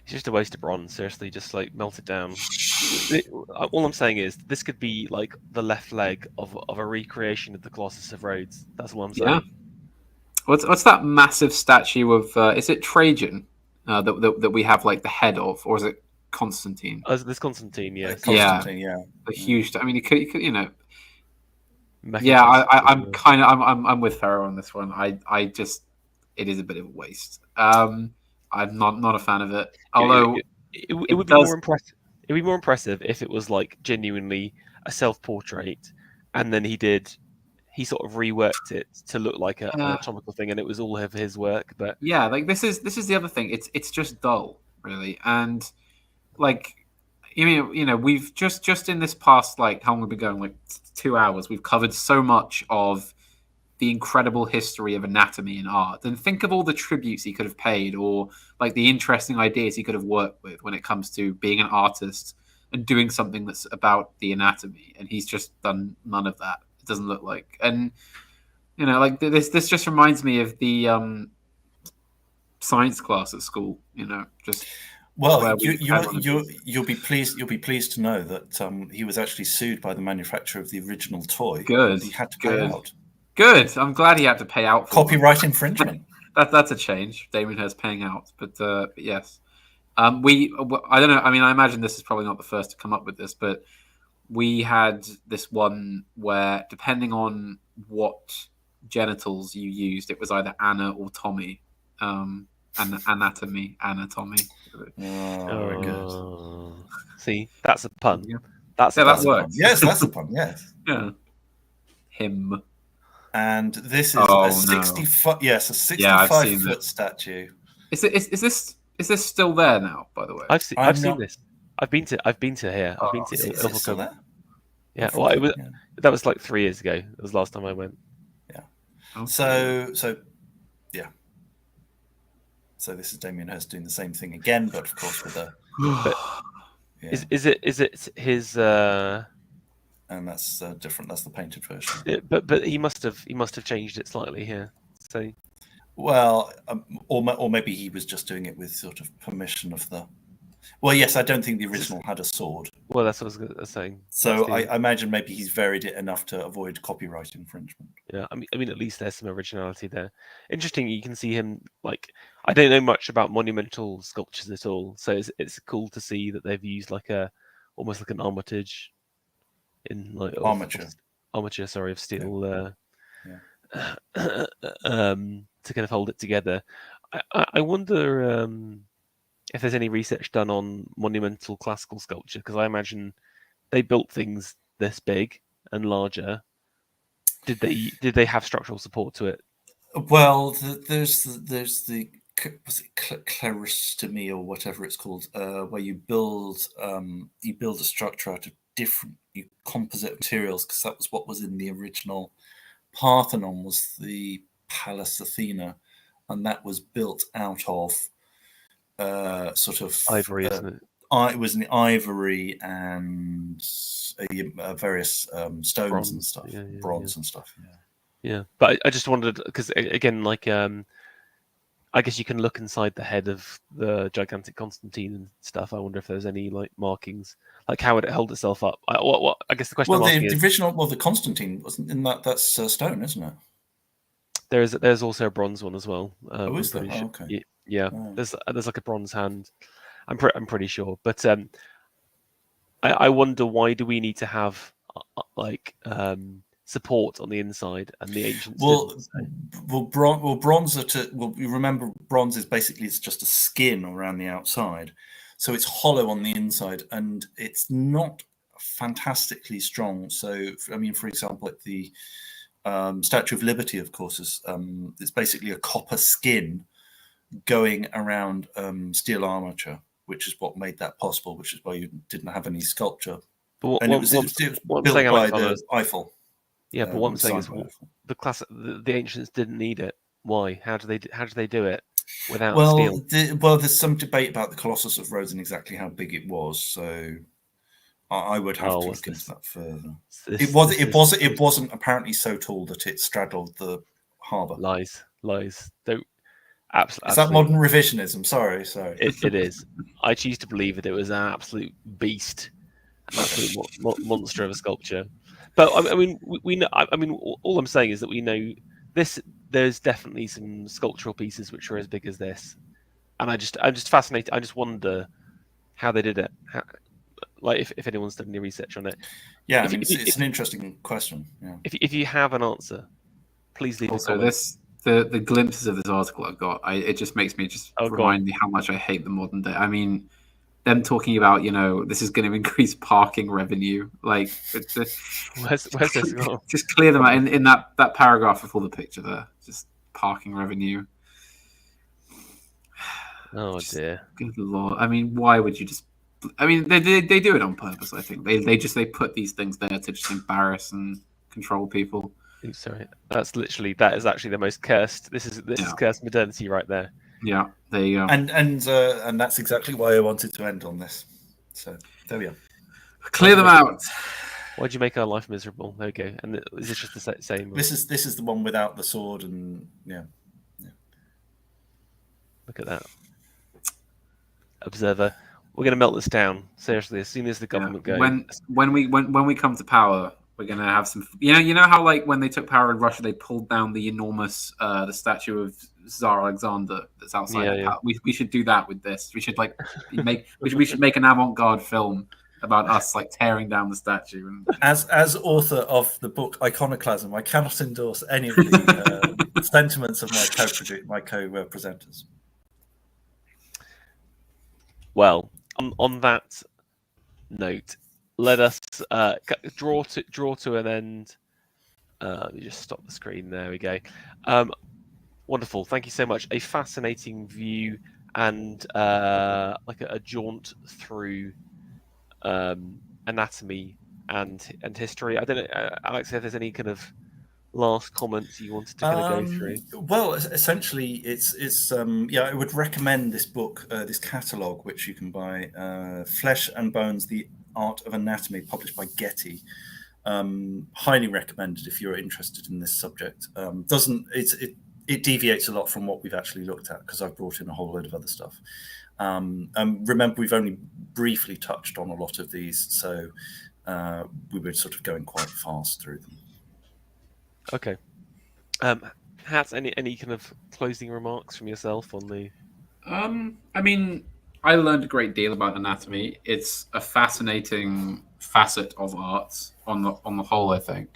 It's just a waste of bronze. Seriously, just like melt it down. All I'm saying is this could be like the left leg of a recreation of the Colossus of Rhodes. That's all I'm saying. Yeah. What's that massive statue of? Is it Trajan that we have like the head of, or is it Constantine? This Constantine, yes. Constantine, yeah. The huge. I mean, you could I'm with Ferro on this one. I just, it is a bit of a waste. I'm not a fan of it. Although it would be more impressive. It would be more impressive if it was like genuinely a self-portrait, and then he sort of reworked it to look like an anatomical thing, and it was all of his work. But yeah, like this is the other thing. It's just dull, really, and like we've just in this past, like, how long have we been going? Like 2 hours. We've covered so much of the incredible history of anatomy and art, and think of all the tributes he could have paid, or like the interesting ideas he could have worked with when it comes to being an artist and doing something that's about the anatomy. And he's just done none of that. It doesn't look like, and like this just reminds me of the science class at school. Just well, you'll be pleased to know that he was actually sued by the manufacturer of the original toy. Good, he had to pay out. Good. I'm glad he had to pay out for copyright infringement. That's a change. Damon Hirst paying out, but yes, I don't know. I mean, I imagine this is probably not the first to come up with this, but we had this one where, depending on what genitals you used, it was either Anna or Tommy. Anatomy. Very good. See, that's a pun. Yeah. That works. Yes, that's a pun. Yes. Yeah. Him. And this is a 65. Yes, a 65-foot statue. Is this still there now? By the way, I've seen this. I've been to here. I've been to it still there? Yeah. Well, that was like 3 years ago. It was the last time I went. Yeah. Okay. So yeah. So this is Damien Hirst doing the same thing again, but of course with a. But yeah. Is it his? And that's different. That's the painted version. But he must have changed it slightly here. So Well, or maybe he was just doing it with sort of permission of the. Well, yes, I don't think the original had a sword. Well, that's what I was saying. So I imagine maybe he's varied it enough to avoid copyright infringement. Yeah, I mean, at least there's some originality there. Interesting, you can see him like I don't know much about monumental sculptures at all, so it's cool to see that they've used like almost like an armitage in like armature, sorry, of steel. To kind of hold it together. I wonder if there's any research done on monumental classical sculpture, because I imagine they built things this big and larger. Did they have structural support to it? Well, there's the was it claristomy or whatever it's called, where you build a structure out of different composite materials, because that was what was in the original Parthenon, was the Pallas Athena, and that was built out of sort of ivory, isn't it? It was an ivory and various stones Bronze and stuff, bronze and stuff. Yeah, but I just wondered because again, like I guess you can look inside the head of the gigantic Constantine and stuff. I wonder if there's any like markings, like how would it hold itself up? I guess the question. Well, the original, the Constantine wasn't in that. That's stone, isn't it? There's also a bronze one as well. Is there? Oh, okay. Yeah. Oh. There's like a bronze hand. I'm pretty sure, but I wonder, why do we need to have like support on the inside, and the ancients bronze you remember bronze is basically, it's just a skin around the outside, so it's hollow on the inside and it's not fantastically strong. So I mean, for example, like the Statue of Liberty, of course, is it's basically a copper skin going around steel armature, which is what made that possible, which is why you didn't have any sculpture. And it was built by the Eiffel. Yeah, but what I'm saying is the ancients didn't need it. Why? How do they do it without steel? There's some debate about the Colossus of Rhodes and exactly how big it was. So I would have to look into that further. It wasn't apparently so tall that it straddled the harbour. Lies. Don't. Absolutely. Is that modern revisionism? Sorry. It is. I choose to believe that it was an absolute beast, an absolute monster of a sculpture. But I mean, we know. I mean, all I'm saying is that we know this. There's definitely some sculptural pieces which are as big as this, and I'm just fascinated. I just wonder how they did it. Like if anyone's done any research on it. Yeah, it's an interesting question. Yeah. If you have an answer, please leave a comment. The glimpses of this article I've got, it just makes me remind me how much I hate the modern day. I mean, them talking about, this is going to increase parking revenue. Like, where's this going? Just clear them out in that paragraph before the picture there. Just parking revenue. Oh dear. Good Lord. I mean, why would you just? I mean, they do it on purpose. I think they put these things there to just embarrass and control people. Sorry, that is actually the most cursed. This is cursed modernity right there. Yeah, there you go. And that's exactly why I wanted to end on this. So there we are. Clear them out. Why'd you make our life miserable? There we go. And is this just the same? This is the one without the sword, and yeah. Look at that. Observer. We're going to melt this down, seriously, as soon as the government goes. When we come to power, we're going to have some. You know how, like, when they took power in Russia, they pulled down the enormous the statue of Tsar Alexander that's outside. We should do that with this. We should we should make an avant-garde film about us like tearing down the statue. As author of the book Iconoclasm, I cannot endorse any of the sentiments of my co-presenters. Well, on that note, let us draw to an end. Let me just stop the screen. There we go. Wonderful. Thank you so much. A fascinating view and like a jaunt through anatomy and history. I don't know, Alex, if there's any kind of last comments you wanted to kind of go through. Well, essentially, it's I would recommend this book, this catalogue, which you can buy, Flesh and Bones: The Art of Anatomy, published by Getty. Highly recommended if you're interested in this subject. it deviates a lot from what we've actually looked at because I've brought in a whole load of other stuff. Remember, we've only briefly touched on a lot of these, so we were sort of going quite fast through them. Okay. Hats, any kind of closing remarks from yourself on the? I mean, I learned a great deal about anatomy. It's a fascinating facet of art on the whole, I think.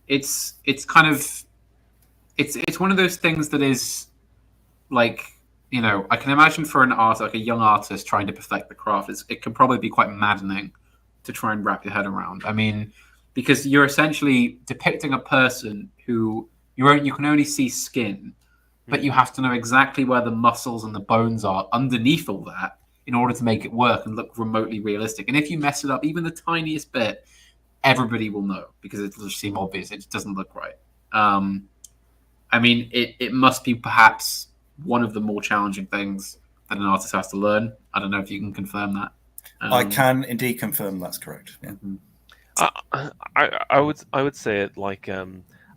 It's kind of it's one of those things that is like, you know, I can imagine for an artist, like a young artist trying to perfect the craft, it can probably be quite maddening to try and wrap your head around. I mean, because you're essentially depicting a person who you can only see skin, but you have to know exactly where the muscles and the bones are underneath all that in order to make it work and look remotely realistic. And if you mess it up even the tiniest bit, everybody will know because it'll just seem obvious. It just doesn't look right. I mean, it must be perhaps one of the more challenging things that an artist has to learn. I don't know if you can confirm that. I can indeed confirm that's correct. Yeah. I would say it like a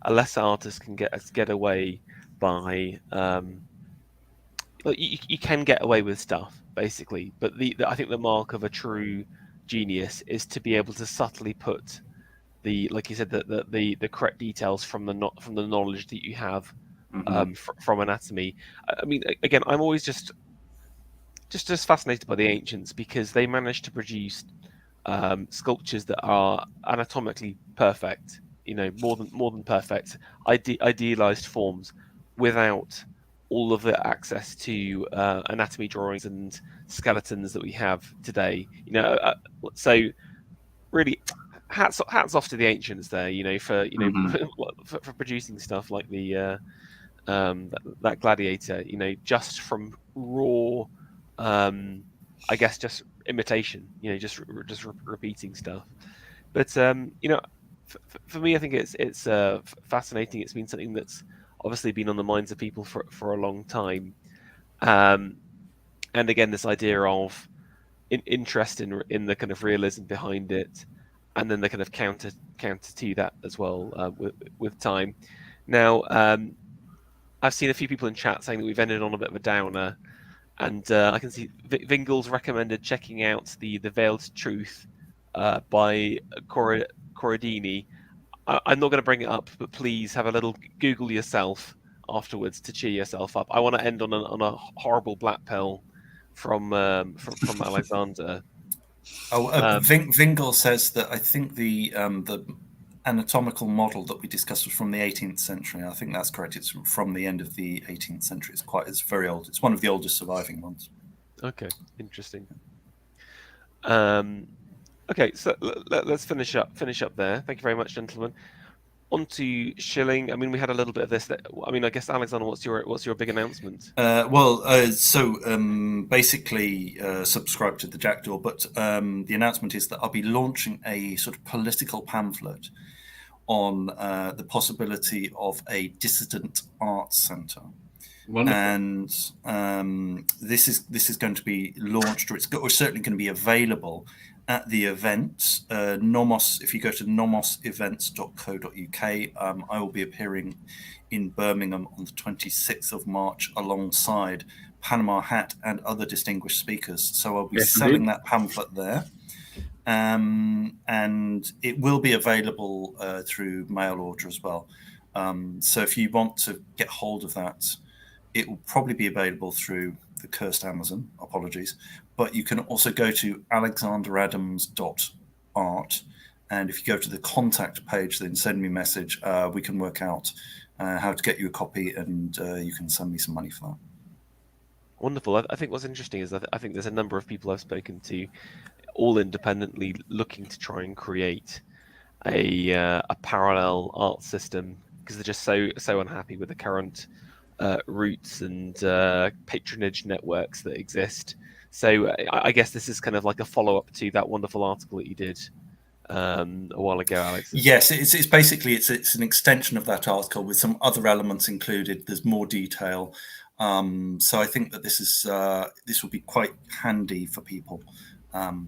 lesser artist can get away by you can get away with stuff basically, but I think the mark of a true genius is to be able to subtly put like you said the correct details from the knowledge that you have from anatomy. I mean, again, I'm always just fascinated by the ancients because they managed to produce sculptures that are anatomically perfect, you know, more than perfect, idealized forms without all of the access to anatomy drawings and skeletons that we have today. You know, so really, hats off to the ancients there. You know, for for producing stuff like the that gladiator. You know, just from raw, I guess, just imitation. You know, just repeating stuff. But you know, for me, I think it's fascinating. It's been something that's obviously been on the minds of people for a long time. And again, this idea of interest in the kind of realism behind it, and then the kind of counter to that as well with time. Now, I've seen a few people in chat saying that we've ended on a bit of a downer, and I can see Vingles recommended checking out the Veiled Truth by Corradini. I'm not going to bring it up, but please have a little Google yourself afterwards to cheer yourself up. I want to end on a horrible black pill from Alexander. Vingel says that I think the anatomical model that we discussed was from the 18th century. I think that's correct. It's from the end of the 18th century. It's very old. It's one of the oldest surviving ones. Okay, interesting. Okay, so let's finish up there. Thank you very much, gentlemen. On to Schilling. I mean, we had a little bit of this. I mean, I guess, Alexander, what's your big announcement? Basically, subscribe to the Jackdaw. But the announcement is that I'll be launching a sort of political pamphlet on the possibility of a dissident arts centre. Wonderful. And this is going to be launched, or it's certainly going to be available at the event. Nomos, if you go to nomosevents.co.uk, I will be appearing in Birmingham on the 26th of March alongside Panama Hat and other distinguished speakers. So I'll be selling that pamphlet there. And it will be available through mail order as well. So if you want to get hold of that, it will probably be available through the cursed Amazon. Apologies. But you can also go to alexanderadams.art. And if you go to the contact page, then send me a message. We can work out how to get you a copy, and you can send me some money for that. Wonderful. I think what's interesting is I think there's a number of people I've spoken to, all independently, looking to try and create a parallel art system because they're just so unhappy with the current routes and patronage networks that exist. So I guess this is kind of like a follow-up to that wonderful article that you did a while ago, Alex. Yes, it's basically it's an extension of that article with some other elements included. There's more detail. So I think that this will be quite handy for people. Can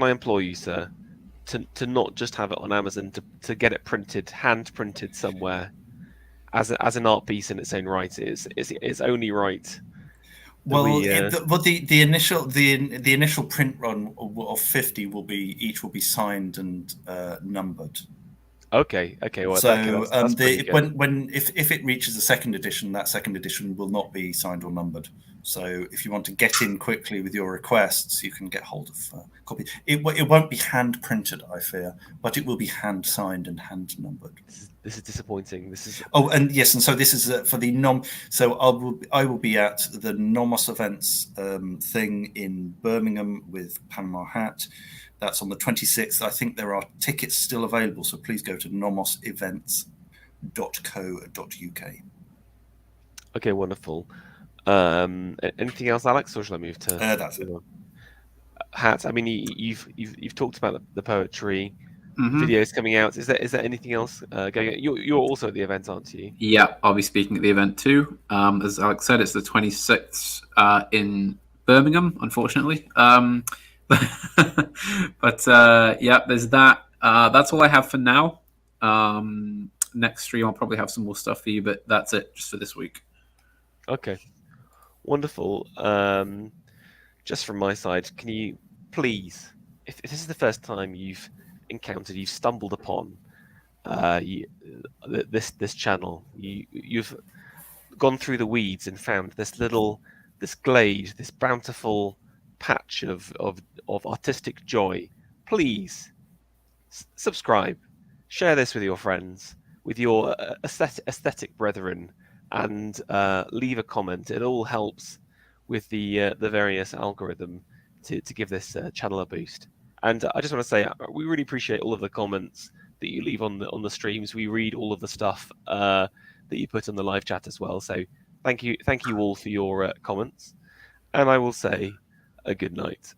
I implore you, sir? to not just have it on Amazon, to get it printed, hand printed somewhere as an art piece in its own right is only right. Well, We, the initial print run of 50 will be signed and numbered. okay. Well, So that's pretty good. if it reaches the second edition, that second edition will not be signed or numbered. So if you want to get in quickly with your requests, you can get hold of a copy. It won't be hand printed, I fear, but it will be hand signed and hand numbered. This is disappointing. This is and yes, and so this is for the So I will be at the Nomos events thing in Birmingham with Panama Hat. That's on the 26th. I think there are tickets still available, so please go to nomosevents.co.uk. Okay, wonderful. Anything else, Alex, or shall I move to That's it. Hat? I mean, you've talked about the poetry, Mm-hmm. videos coming out. Is there anything else going on? You're also at the event, aren't you? Yeah, I'll be speaking at the event too. As Alex said, it's the 26th in Birmingham, unfortunately. But yeah, there's that. That's all I have for now. Next stream, I'll probably have some more stuff for you, but that's it just for this week. Okay, wonderful. Just from my side, can you please, if this is the first time you've stumbled upon this channel, you've gone through the weeds and found this glade, this bountiful patch of artistic joy, please subscribe, share this with your friends, with your aesthetic brethren, and leave a comment. It all helps with the various algorithm to give this channel a boost. And I just want to say we really appreciate all of the comments that you leave on the streams. We read all of the stuff that you put on the live chat as well. So thank you all for your comments. And I will say a good night.